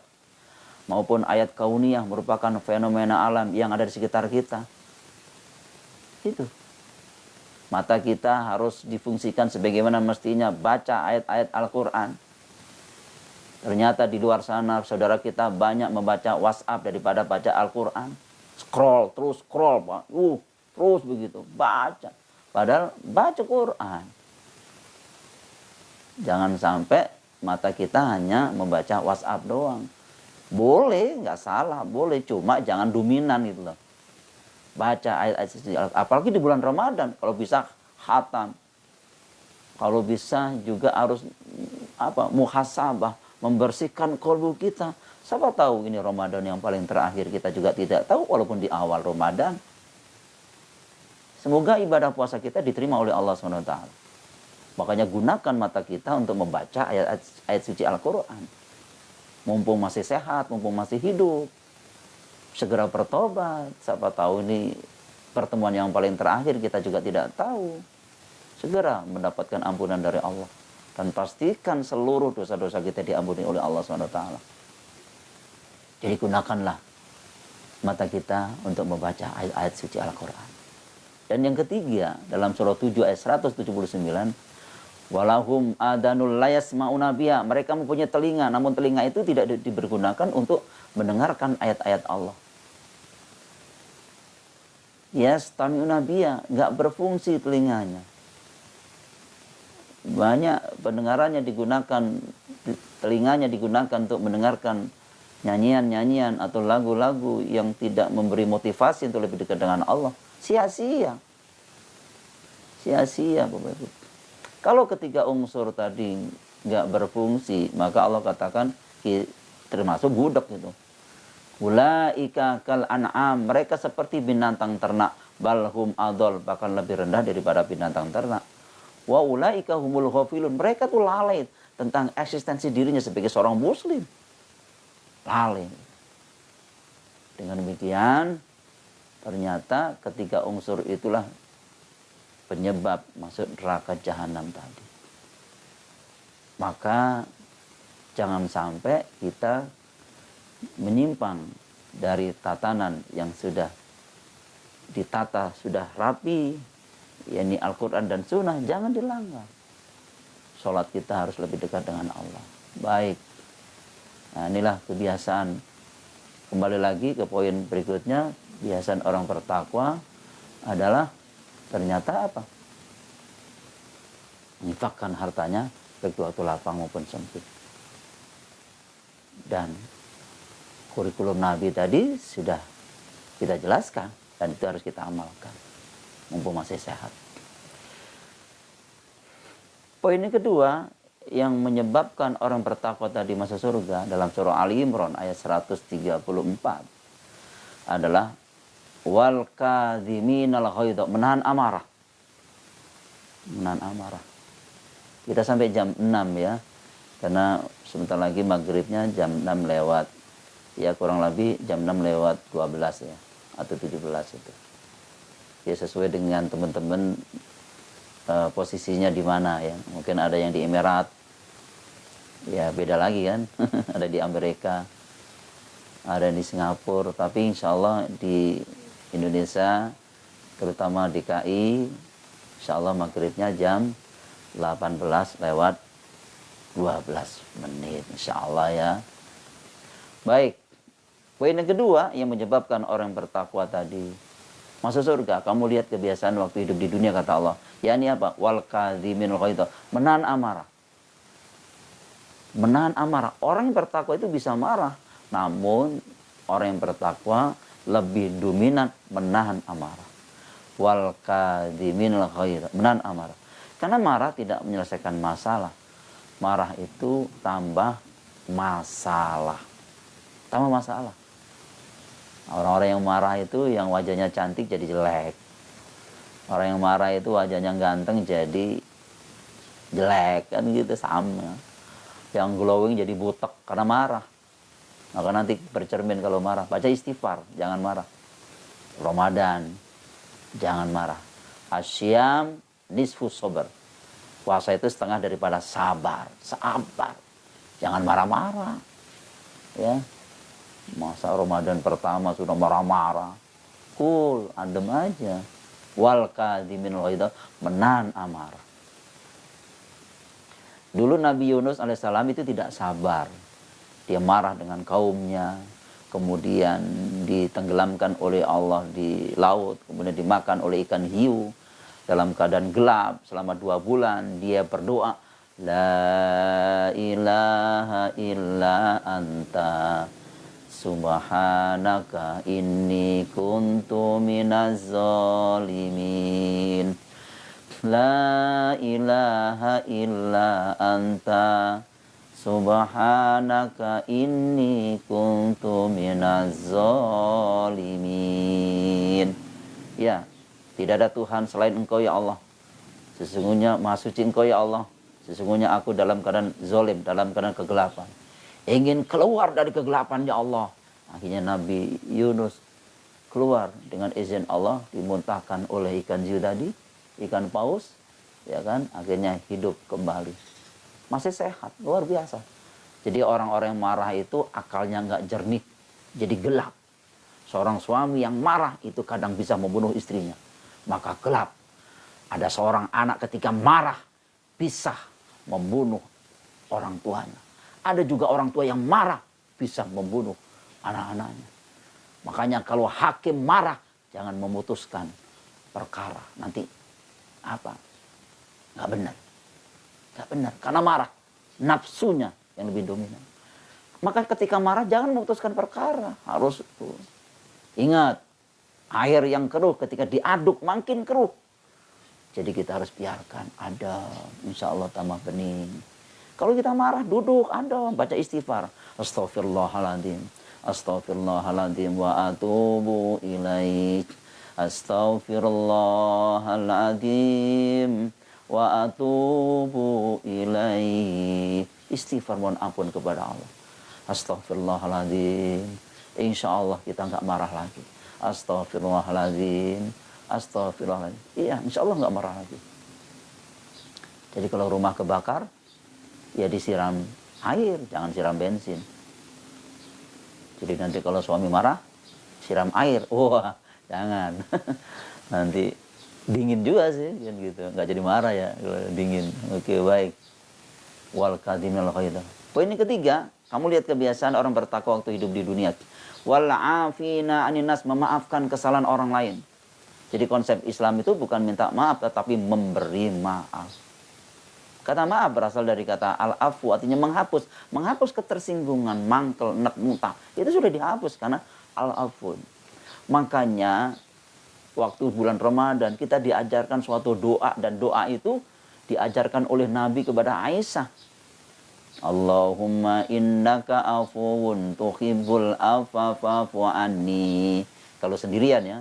maupun ayat kauniyah merupakan fenomena alam yang ada di sekitar kita. Itu. Mata kita harus difungsikan sebagaimana mestinya baca ayat-ayat Al-Quran. Ternyata di luar sana saudara kita banyak membaca WhatsApp daripada baca Al-Quran. Scroll, terus scroll. Terus begitu. Baca. Padahal baca Quran. Jangan sampai mata kita hanya membaca WhatsApp doang. Boleh, nggak salah. Boleh, cuma jangan dominan gitu loh. Baca ayat-ayat suci, apalagi di bulan Ramadan, kalau bisa khatam, kalau bisa juga harus muhasabah, membersihkan kalbu kita. Siapa tahu ini Ramadan yang paling terakhir, kita juga tidak tahu walaupun di awal Ramadan. Semoga ibadah puasa kita diterima oleh Allah SWT. Makanya gunakan mata kita untuk membaca ayat suci Al-Quran. Mumpung masih sehat, mumpung masih hidup. Segera bertobat. Siapa tahu ini pertemuan yang paling terakhir, kita juga tidak tahu. Segera mendapatkan ampunan dari Allah. Dan pastikan seluruh dosa-dosa kita diampuni oleh Allah SWT. Jadi gunakanlah mata kita untuk membaca ayat-ayat suci Al-Quran. Dan yang ketiga, dalam surah 7 ayat 179, Walahum adanul layasma'una biha. Mereka mempunyai telinga, namun telinga itu tidak dipergunakan untuk mendengarkan ayat-ayat Allah. Yastami'una biha, nggak berfungsi telinganya. Banyak pendengarannya digunakan, telinganya digunakan untuk mendengarkan nyanyian-nyanyian atau lagu-lagu yang tidak memberi motivasi untuk lebih dekat dengan Allah. Sia-sia. Sia-sia, Bapak Ibu. Kalau ketiga unsur tadi nggak berfungsi, maka Allah katakan termasuk budak itu. Ulaika kal an'am, mereka seperti binatang ternak, balhum adol, bahkan lebih rendah daripada binatang ternak. Wa ulaika humul ghafilun, mereka tuh lalai tentang eksistensi dirinya sebagai seorang muslim. Lalai. Dengan demikian, ternyata ketiga unsur itulah penyebab masuk neraka jahanam tadi. Maka jangan sampai kita menyimpang dari tatanan yang sudah ditata, sudah rapi, yakni Al-Quran dan Sunnah, jangan dilanggar. Sholat kita harus lebih dekat dengan Allah. Baik. Nah, inilah kebiasaan. Kembali lagi ke poin berikutnya, kebiasaan orang bertakwa adalah ternyata apa? Menginfakkan hartanya baik waktu lapang maupun sempit. Dan kurikulum Nabi tadi sudah kita jelaskan dan itu harus kita amalkan mumpung masih sehat. Poin yang kedua yang menyebabkan orang bertakwa tadi masuk surga dalam surah Ali Imran ayat 134 adalah wal kadhiminal ghaidha, menahan amarah. Menahan amarah. Kita sampai jam 6 ya. Karena sebentar lagi maghribnya jam 6 lewat. Ya kurang lebih jam 6 lewat 12 ya. Atau 17 itu. Ya sesuai dengan teman-teman posisinya di mana ya. Mungkin ada yang di Emirat. Ya beda lagi kan. Ada di Amerika. Ada di Singapura. Tapi insya Allah di Indonesia, terutama DKI, insya Allah maghribnya jam 18 lewat 12 menit, insya Allah ya. Baik, poin yang kedua yang menyebabkan orang bertakwa tadi masuk surga. Kamu lihat kebiasaan waktu hidup di dunia, kata Allah. Ya ini apa? Wal kadhiminal ghaidha, menahan amarah. Menahan amarah. Orang yang bertakwa itu bisa marah, namun orang yang bertakwa lebih dominan menahan amarah. Wal kadhiminal ghaidha, menahan amarah. Karena marah tidak menyelesaikan masalah. Marah itu tambah masalah. Tambah masalah. Orang-orang yang marah itu yang wajahnya cantik jadi jelek. Orang yang marah itu wajahnya ganteng jadi jelek, kan gitu, sama. Yang glowing jadi butek karena marah. Maka nanti bercermin kalau marah. Baca istighfar, jangan marah. Ramadan, jangan marah. Asyam nisfu sabar. Puasa itu setengah daripada sabar. Sabar. Jangan marah-marah. Ya. Masa Ramadan pertama sudah marah-marah. Cool, adem aja. Wal kadhiminal ghaidha, menahan amarah. Dulu Nabi Yunus alaihissalam itu tidak sabar. Dia marah dengan kaumnya, kemudian ditenggelamkan oleh Allah di laut, kemudian dimakan oleh ikan hiu dalam keadaan gelap selama 2 bulan. Dia berdoa, la ilaha illa anta subhanaka inni kuntu minaz zalimin. La ilaha illa anta subhanaka inni kuntu minaz zalimin. Ya, tidak ada Tuhan selain Engkau ya Allah. Sesungguhnya Maha Suci Engkau ya Allah. Sesungguhnya aku dalam keadaan zalim, dalam keadaan kegelapan. Ingin keluar dari kegelapan ya Allah. Akhirnya Nabi Yunus keluar dengan izin Allah, dimuntahkan oleh ikan hiu tadi, ikan paus, ya kan? Akhirnya hidup kembali. Masih sehat, luar biasa. Jadi orang-orang yang marah itu akalnya nggak jernih, jadi gelap. Seorang suami yang marah itu kadang bisa membunuh istrinya, maka gelap. Ada seorang anak ketika marah, bisa membunuh orang tuanya. Ada juga orang tua yang marah bisa membunuh anak-anaknya. Makanya kalau hakim marah, jangan memutuskan perkara. Nanti apa? Nggak benar. Nggak benar. Karena marah. Nafsunya yang lebih dominan. Maka ketika marah, jangan memutuskan perkara. Harus ingat, air yang keruh ketika diaduk makin keruh. Jadi kita harus biarkan ada, insya Allah tambah bening. Kalau kita marah, duduk, ada, baca istighfar. Astaghfirullahaladzim. Astaghfirullahaladzim wa atubu ilaik. Astaghfirullahaladzim wa atubu ilaik. Istighfar, mohon ampun kepada Allah. Astaghfirullahaladzim. Insya Allah kita nggak marah lagi. Astaghfirullahaladzim. Astaghfirullahaladzim. Iya, insya Allah nggak marah lagi. Jadi kalau rumah kebakar, ya disiram air, jangan siram bensin. Jadi nanti kalau suami marah, siram air. Wah, jangan. Nanti dingin juga sih, kan gitu. Nggak jadi marah ya, dingin. Oke, baik. Wal kadhimil ghaidha. Poin yang ketiga, kamu lihat kebiasaan orang bertakwa waktu hidup di dunia. Wal afina anin nas, memaafkan kesalahan orang lain. Jadi konsep Islam itu bukan minta maaf, tetapi memberi maaf. Kata maaf berasal dari kata al-afu, artinya menghapus. Menghapus ketersinggungan, mangkel, nek, muntah. Itu sudah dihapus karena al-afu. Makanya waktu bulan Ramadan kita diajarkan suatu doa. Dan doa itu diajarkan oleh Nabi kepada Aisyah. Allahumma innaka afuwun tuhibbul afwa fa'fu anni. Kalau sendirian ya.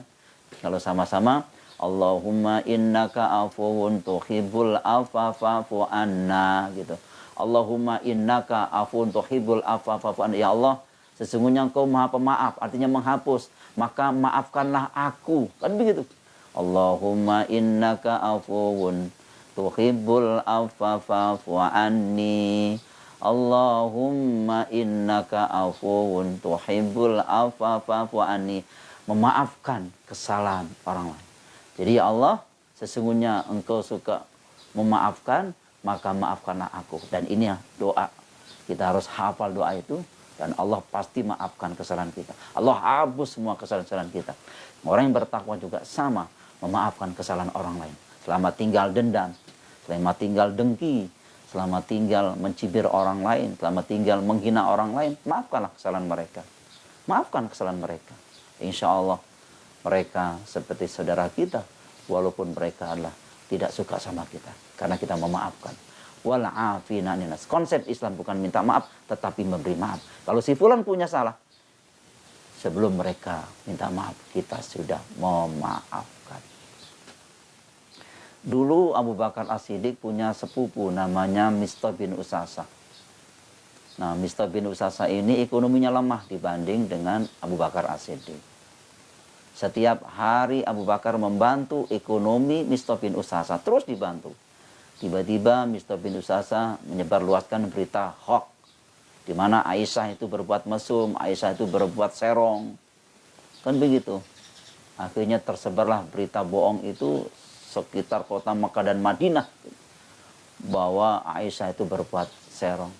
Kalau sama-sama, Allahumma innaka afuwun tuhibbul afwa fa'fu anna gitu. Allahumma innaka afuwun tuhibbul afwa fa'fu anna. Ya Allah, sesungguhnya Engkau Maha Pemaaf, artinya menghapus, maka maafkanlah aku. Kan begitu. Allahumma innaka afuwun tuhibbul afwa fa'fu anni. Allahumma innaka afuwun tuhibbul afwa fa'fu anni. Memaafkan kesalahan orang lain. Jadi ya Allah, sesungguhnya Engkau suka memaafkan, maka maafkanlah aku. Dan ini ya doa. Kita harus hafal doa itu. Dan Allah pasti maafkan kesalahan kita. Allah hapus semua kesalahan-kesalahan kita. Orang yang bertakwa juga sama. Memaafkan kesalahan orang lain. Selama tinggal dendam. Selama tinggal dengki. Selama tinggal mencibir orang lain. Selama tinggal menghina orang lain. Maafkanlah kesalahan mereka. Maafkan kesalahan mereka. Insya Allah mereka seperti saudara kita. Walaupun mereka adalah tidak suka sama kita. Karena kita memaafkan. Wal'afina ninas. Konsep Islam bukan minta maaf, tetapi memberi maaf. Kalau si fulan punya salah, sebelum mereka minta maaf, kita sudah memaafkan. Dulu Abu Bakar As-Siddiq punya sepupu namanya Mistah bin Usasah. Nah, Mistah bin Usasah ini ekonominya lemah dibanding dengan Abu Bakar As-Siddiq. Setiap hari Abu Bakar membantu ekonomi Mistah bin Usasah, terus dibantu. Tiba-tiba Mistah bin Usasah menyebarluaskan berita hoax, di mana Aisyah itu berbuat mesum, Aisyah itu berbuat serong. Kan begitu. Akhirnya tersebarlah berita bohong itu sekitar kota Makkah dan Madinah, bahwa Aisyah itu berbuat serong.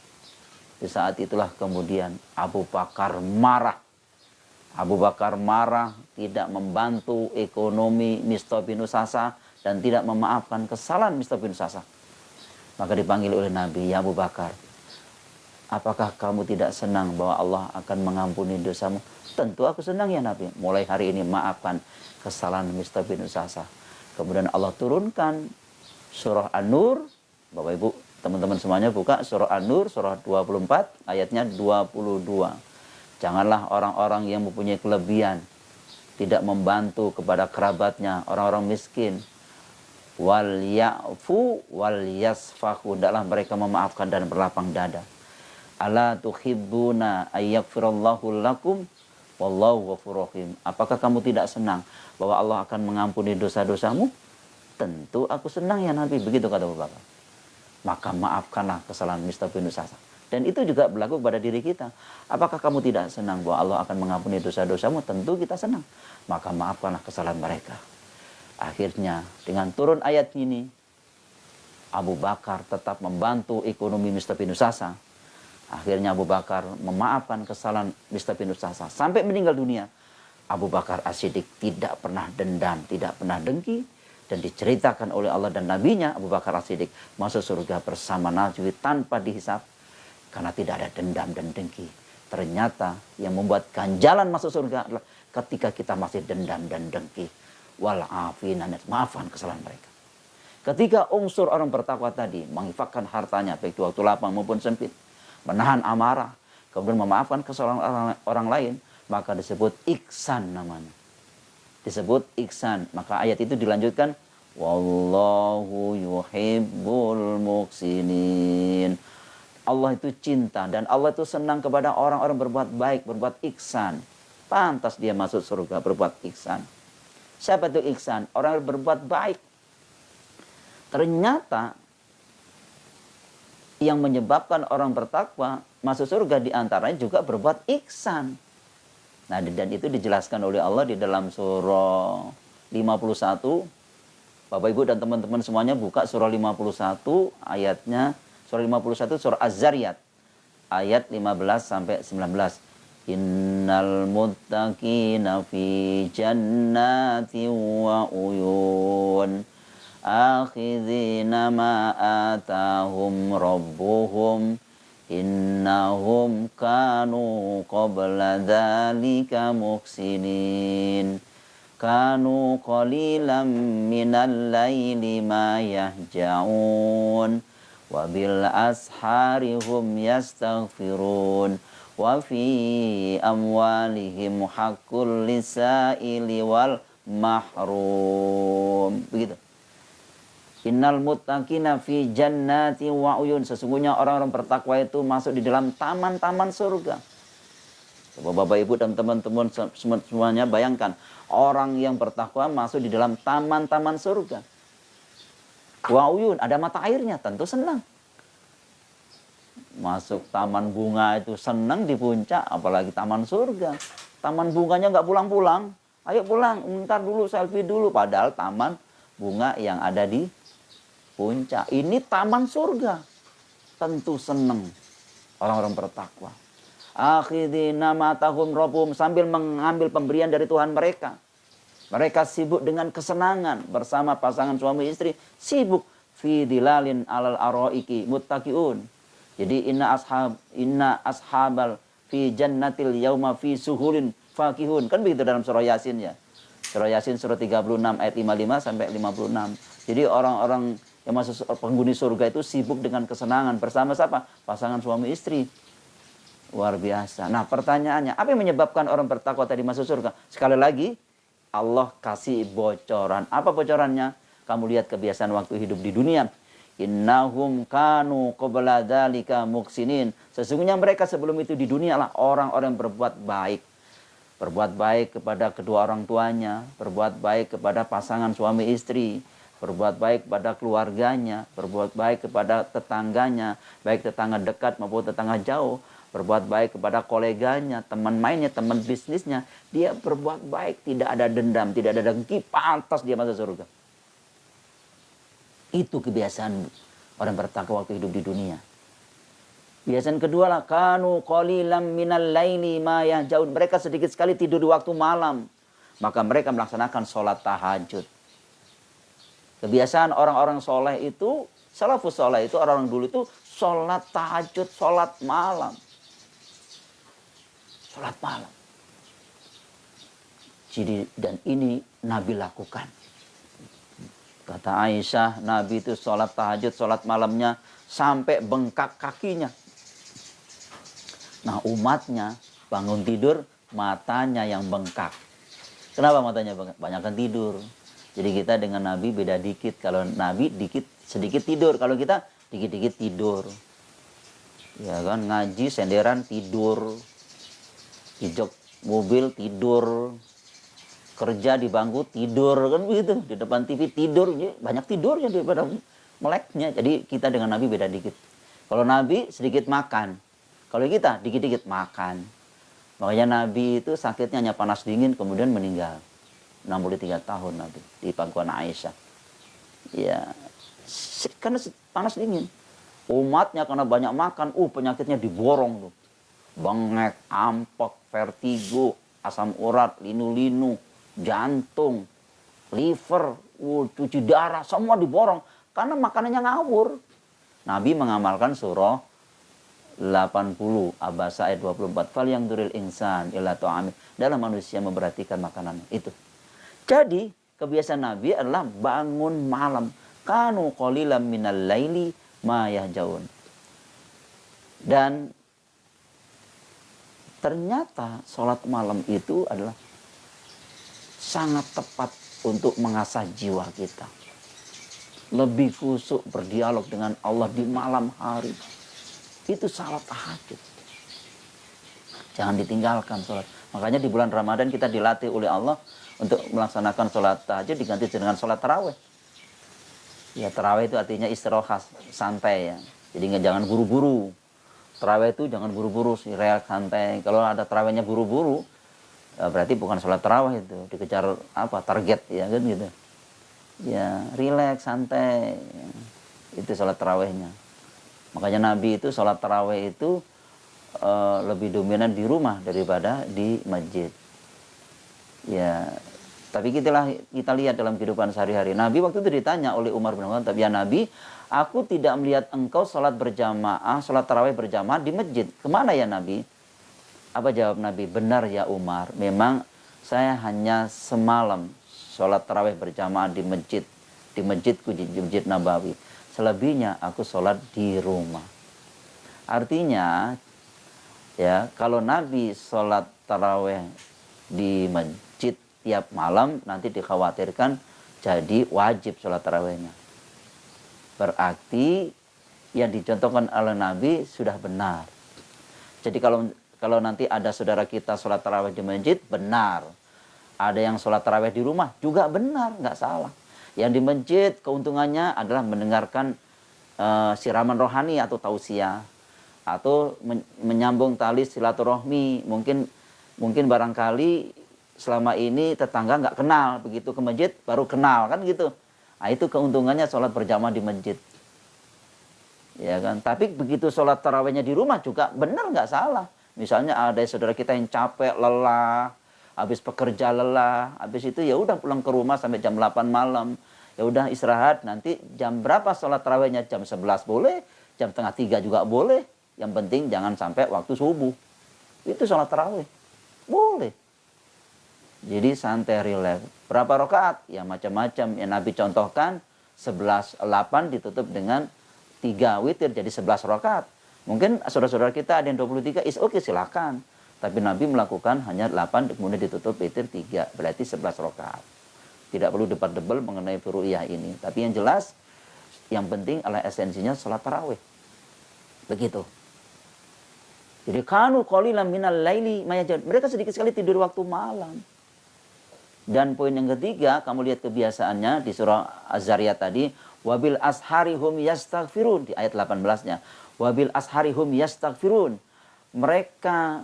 Di saat itulah kemudian Abu Bakar marah. Abu Bakar marah, tidak membantu ekonomi Mistah bin Usasah dan tidak memaafkan kesalahan Mistah bin Usasah. Maka dipanggil oleh Nabi, ya Abu Bakar, apakah kamu tidak senang bahwa Allah akan mengampuni dosamu? Tentu aku senang ya Nabi. Mulai hari ini maafkan kesalahan Mistah bin Usasah. Kemudian Allah turunkan surah An-Nur. Bapak Ibu, teman-teman semuanya buka surah An-Nur, surah 24, ayatnya 22. Janganlah orang-orang yang mempunyai kelebihan tidak membantu kepada kerabatnya, orang-orang miskin. Wal ya'fu wal yasfahu, hendaklah mereka memaafkan dan berlapang dada. Ala tuhibbuna ayyaghfirallahu lakum wallahu ghafurur rahim. Apakah kamu tidak senang bahwa Allah akan mengampuni dosa-dosamu? Tentu aku senang ya Nabi, begitu kata Abu Bakar. Maka maafkanlah kesalahan Mistah bin Usasah. Dan itu juga berlaku kepada diri kita. Apakah kamu tidak senang bahwa Allah akan mengampuni dosa-dosamu? Tentu kita senang. Maka maafkanlah kesalahan mereka. Akhirnya dengan turun ayat ini, Abu Bakar tetap membantu ekonomi Mr. Pinusasa. Akhirnya Abu Bakar memaafkan kesalahan Mr. Pinusasa. Sampai meninggal dunia, Abu Bakar As-Siddiq tidak pernah dendam, tidak pernah dengki. Dan diceritakan oleh Allah dan Nabi-Nya, Abu Bakar As-Siddiq masuk surga bersama Nabi tanpa dihisab. Karena tidak ada dendam dan dengki. Ternyata yang membuat ganjalan masuk surga adalah ketika kita masih dendam dan dengki. Wal'afina, maafkan kesalahan mereka. Ketika unsur orang bertakwa tadi menginfakkan hartanya baik di waktu lapang maupun sempit, menahan amarah, kemudian memaafkan kesalahan orang lain, maka disebut ihsan namanya. Disebut ihsan. Maka ayat itu dilanjutkan, wallahu yuhibbul muhsinin. Allah itu cinta dan Allah itu senang kepada orang-orang berbuat baik, berbuat ihsan. Pantas dia masuk surga berbuat ihsan. Siapa itu ihsan? Orang yang berbuat baik. Ternyata yang menyebabkan orang bertakwa masuk surga diantaranya juga berbuat ihsan. Nah, dan itu dijelaskan oleh Allah di dalam surah 51. Bapak Ibu dan teman-teman semuanya buka surah 51 ayatnya, surah 51 surah Az-Zariyat ayat 15 sampai 19. Innal muttaqina fi jannati wa uyun akhidhina ma atahum rabbuhum innahum kanu qabla dhalika muhsinin kanu qalilan minal laili ma yahja'un wa bil ashari hum yastaghfirun wa fi amwalihim haqqul lisaili wal mahrum. Begitu. Innal muttaqina fi jannati wa uyun. Sesungguhnya orang-orang bertakwa itu masuk di dalam taman-taman surga. Coba Bapak Ibu dan teman-teman semuanya bayangkan. Orang yang bertakwa masuk di dalam taman-taman surga. Wa uyun, ada mata airnya, tentu senang. Masuk taman bunga itu senang di puncak, apalagi taman surga. Taman bunganya nggak pulang-pulang. Ayo pulang, ntar dulu selfie dulu. Padahal taman bunga yang ada di puncak. Ini taman surga. Tentu senang orang-orang bertakwa. Akhidina matahum robum, sambil mengambil pemberian dari Tuhan mereka. Mereka sibuk dengan kesenangan bersama pasangan suami istri. Sibuk fi dilalin alal aroiki muttaqiun. Jadi inna ashabal fi jannatil yauma fi suhulin fakihun. Kan begitu dalam surah Yasin ya. Surah Yasin surah 36 ayat 55 sampai 56. Jadi orang-orang yang masuk penghuni surga itu sibuk dengan kesenangan bersama siapa? Pasangan suami istri. Luar biasa. Nah, pertanyaannya, apa yang menyebabkan orang bertakwa tadi masuk surga? Sekali lagi, Allah kasih bocoran. Apa bocorannya? Kamu lihat kebiasaan waktu hidup di dunia. Innahum kanu qabla dzalika muhsinin. Sesungguhnya mereka sebelum itu di dunia lah orang-orang yang berbuat baik. Berbuat baik kepada kedua orang tuanya, berbuat baik kepada pasangan suami istri, berbuat baik kepada keluarganya, berbuat baik kepada tetangganya, baik tetangga dekat maupun tetangga jauh, berbuat baik kepada koleganya, teman mainnya, teman bisnisnya. Dia berbuat baik, tidak ada dendam, tidak ada dengki, pantas dia masuk surga. Itu kebiasaan orang bertakwa waktu hidup di dunia. Kebiasaan kedua lah, kanu qalilan minal laili ma yahjaun. Mereka sedikit sekali tidur di waktu malam. Maka mereka melaksanakan sholat tahajud. Kebiasaan orang-orang soleh itu, salafus soleh itu, orang-orang dulu itu sholat tahajud, sholat malam. Sholat malam. Jadi, dan ini Nabi lakukan. Kata Aisyah, Nabi itu sholat tahajud, sholat malamnya sampai bengkak kakinya. Nah, umatnya bangun tidur, matanya yang bengkak. Kenapa matanya bengkak? Banyakan tidur. Jadi kita dengan Nabi beda dikit. Kalau Nabi sedikit tidur. Kalau kita dikit-dikit tidur. Ya kan, ngaji senderan tidur. Di jok mobil tidur. Kerja di bangku tidur. Kan begitu. Di depan TV tidur. Banyak tidurnya daripada meleknya. Jadi kita dengan Nabi beda dikit. Kalau Nabi sedikit makan. Kalau kita dikit-dikit makan. Makanya Nabi itu sakitnya hanya panas dingin kemudian meninggal. 63 tahun Nabi di pangkuan Aisyah. Ya, karena panas dingin. Umatnya karena banyak makan, penyakitnya diborong tuh. Bengek, ampek, vertigo, asam urat, linu-linu, jantung, liver, cuci darah, semua diborong. Karena makanannya ngawur. Nabi mengamalkan surah 80 Abasa ayat 24. Fal yang duril insan ila ta'ami. Dalam manusia memperhatikan makanannya. Itu. Jadi kebiasaan Nabi adalah bangun malam. Kanu qalilan minal laili ma yahjaun. Dan ternyata sholat malam itu adalah sangat tepat untuk mengasah jiwa kita. Lebih khusyuk berdialog dengan Allah di malam hari. Itu salat tahajud. Jangan ditinggalkan sholat. Makanya di bulan Ramadan kita dilatih oleh Allah untuk melaksanakan sholat tahajud diganti dengan sholat taraweh. Ya, taraweh itu artinya istirahat, santai ya. Jadi jangan buru-buru. Taraweh itu jangan buru-buru, real santai. Kalau ada tarawehnya buru-buru, berarti bukan sholat taraweh itu. Dikejar target ya kan gitu. Ya, rileks, santai. Itu sholat tarawehnya. Makanya Nabi itu sholat taraweh itu lebih dominan di rumah daripada di masjid. Ya, tapi kita lihat dalam kehidupan sehari-hari. Nabi waktu itu ditanya oleh Umar bin Khattab, ya Nabi, aku tidak melihat engkau sholat berjamaah, sholat taraweh berjamaah di masjid. Kemana ya Nabi? Apa jawab Nabi? Benar ya Umar, memang saya hanya semalam sholat taraweh berjamaah di masjidku, di Masjid Nabawi. Selebihnya aku sholat di rumah. Artinya, ya kalau Nabi sholat taraweh di masjid tiap malam, nanti dikhawatirkan jadi wajib sholat tarawehnya. Berarti yang dicontohkan oleh Nabi sudah benar. Jadi kalau nanti ada saudara kita sholat taraweh di masjid, benar. Ada yang sholat taraweh di rumah, juga benar, nggak salah. Yang di masjid keuntungannya adalah mendengarkan siraman rohani atau tausiah, atau menyambung tali silaturahmi. Mungkin barangkali selama ini tetangga nggak kenal, begitu ke masjid baru kenal kan gitu. Nah, itu keuntungannya sholat berjamaah di masjid. Ya kan? Tapi begitu sholat tarawehnya di rumah juga benar, nggak salah. Misalnya ada saudara kita yang capek, lelah, habis pekerja lelah, habis itu ya udah pulang ke rumah sampai jam 8 malam. Ya udah istirahat, nanti jam berapa sholat tarawehnya? Jam 11 boleh, jam setengah 3 juga boleh. Yang penting jangan sampai waktu subuh. Itu sholat taraweh. Boleh. Jadi santai, rileks. Berapa rakaat? Ya macam-macam. Yang Nabi contohkan 11, 8 ditutup dengan 3 witir jadi 11 rakaat. Mungkin saudara-saudara kita ada yang 23, oke silakan. Tapi Nabi melakukan hanya 8, kemudian ditutup witir 3. Berarti 11 rakaat. Tidak perlu debat-debal mengenai furu'iyah ini. Tapi yang jelas, yang penting adalah esensinya sholat tarawih. Begitu. Jadi kanu qalilan minal laili ma yahjaun. Mereka sedikit sekali tidur waktu malam. Dan poin yang ketiga, kamu lihat kebiasaannya di surah Az-Zariyat tadi, wabil asharihum yastaghfirun di ayat 18-nya. Wabil asharihum yastaghfirun. Mereka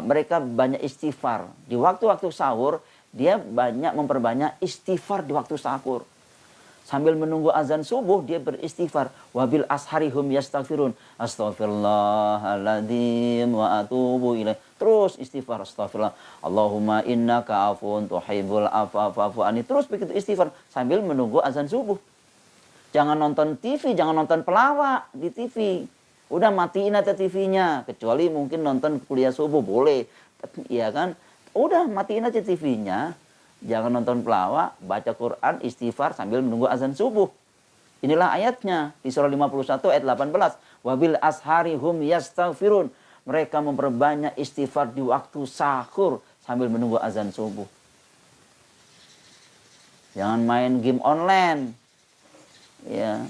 mereka banyak istighfar. Di waktu-waktu sahur, dia banyak memperbanyak istighfar di waktu sahur. Sambil menunggu azan subuh, dia beristighfar. Wabil asharihum yastaghfirun. Astaghfirullahaladzim wa atubu ilaih. Terus istighfar. Astaghfirullah. Allahumma innaka afun tuhibbul afwa fa'fu anni. Terus begitu istighfar. Sambil menunggu azan subuh. Jangan nonton TV, jangan nonton pelawak di TV. Udah matiin aja TV-nya. Kecuali mungkin nonton kuliah subuh, boleh. Iya kan? Udah matiin aja TV-nya. Jangan nonton pelawak, baca Quran, istighfar sambil menunggu azan subuh. Inilah ayatnya di surah 51 ayat 18. Wabil asharihum yastaghfirun. Mereka memperbanyak istighfar di waktu sahur sambil menunggu azan subuh. Jangan main game online. Ya.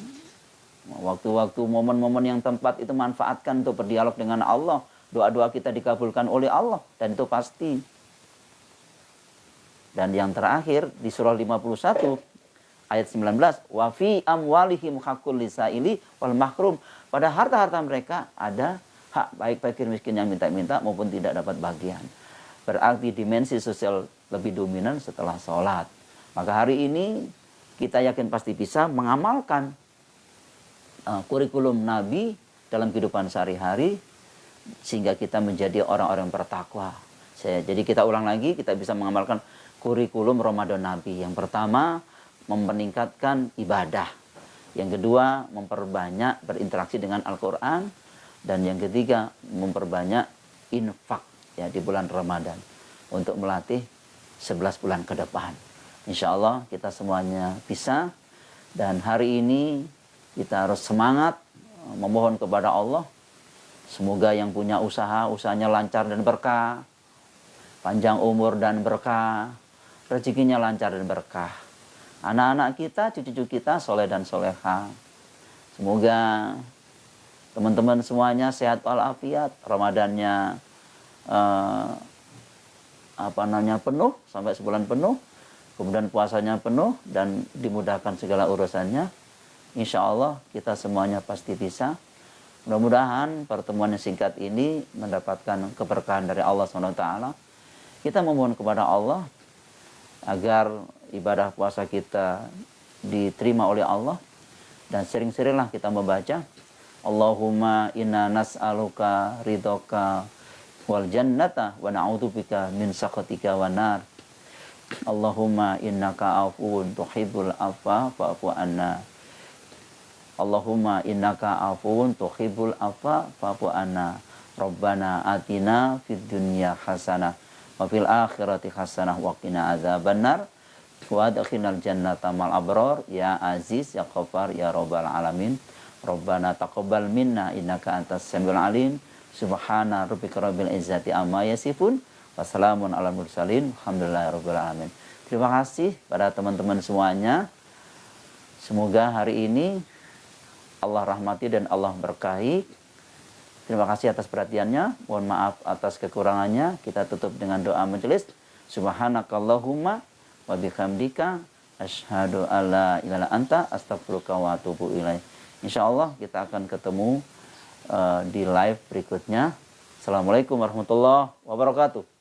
Waktu-waktu momen-momen yang tepat itu manfaatkan untuk berdialog dengan Allah. Doa-doa kita dikabulkan oleh Allah. Dan itu pasti. Dan yang terakhir di surah 51 ayat 19. Wa fi amwalihim haqqul lisaili wal mahrum. Pada harta-harta mereka ada hak baik fakir miskin yang minta-minta maupun tidak dapat bagian. Berarti dimensi sosial lebih dominan setelah sholat. Maka hari ini kita yakin pasti bisa mengamalkan kurikulum Nabi dalam kehidupan sehari-hari, sehingga kita menjadi orang-orang bertakwa. Jadi kita ulang lagi, kita bisa mengamalkan kurikulum Ramadan Nabi. Yang pertama, meningkatkan ibadah. Yang kedua, memperbanyak berinteraksi dengan Al-Quran. Dan yang ketiga, memperbanyak infak ya di bulan Ramadan untuk melatih 11 bulan ke depan. Insya Allah kita semuanya bisa. Dan hari ini kita harus semangat memohon kepada Allah. Semoga yang punya usaha, usahanya lancar dan berkah. Panjang umur dan berkah. Rezekinya lancar dan berkah. Anak-anak kita, cucu-cucu kita soleh dan soleha. Semoga teman-teman semuanya sehat walafiat. Ramadannya penuh sampai sebulan penuh. Kemudian puasanya penuh dan dimudahkan segala urusannya. Insya Allah kita semuanya pasti bisa. Mudah-mudahan pertemuan yang singkat ini mendapatkan keberkahan dari Allah SWT. Kita memohon kepada Allah agar ibadah puasa kita diterima oleh Allah. Dan sering-seringlah kita membaca Allahumma inna nas'aluka ridhoka wal jannata wa na'udzubika min sakhatika wan nar. Allahumma innaka afuwun tuhibbul afwa fa'fu anna. Allahumma innaka afuwun tuhibbul afwa fa'fu anna. Rabbana atina fid dunya hasanah wa fil akhirati hasanah wa qina adzabannar wa adkhilnal jannata mal abrar ya aziz ya ghaffar ya rabbal alamin. Rabbana taqabbal minna innaka antas samiul alim. Subhana rabbika rabbil izzati amma yasifun. Wassalamun ala mursalin. Alhamdulillahirabbil alamin. Terima kasih pada teman-teman semuanya. Semoga hari ini Allah rahmati dan Allah berkahi. Terima kasih atas perhatiannya. Mohon maaf atas kekurangannya. Kita tutup dengan doa majelis. Subhanakallahumma wa bihamdika asyhadu alla ilaha illa anta astaghfiruka wa atubu ilaik. Insyaallah kita akan ketemu di live berikutnya. Assalamualaikum warahmatullahi wabarakatuh.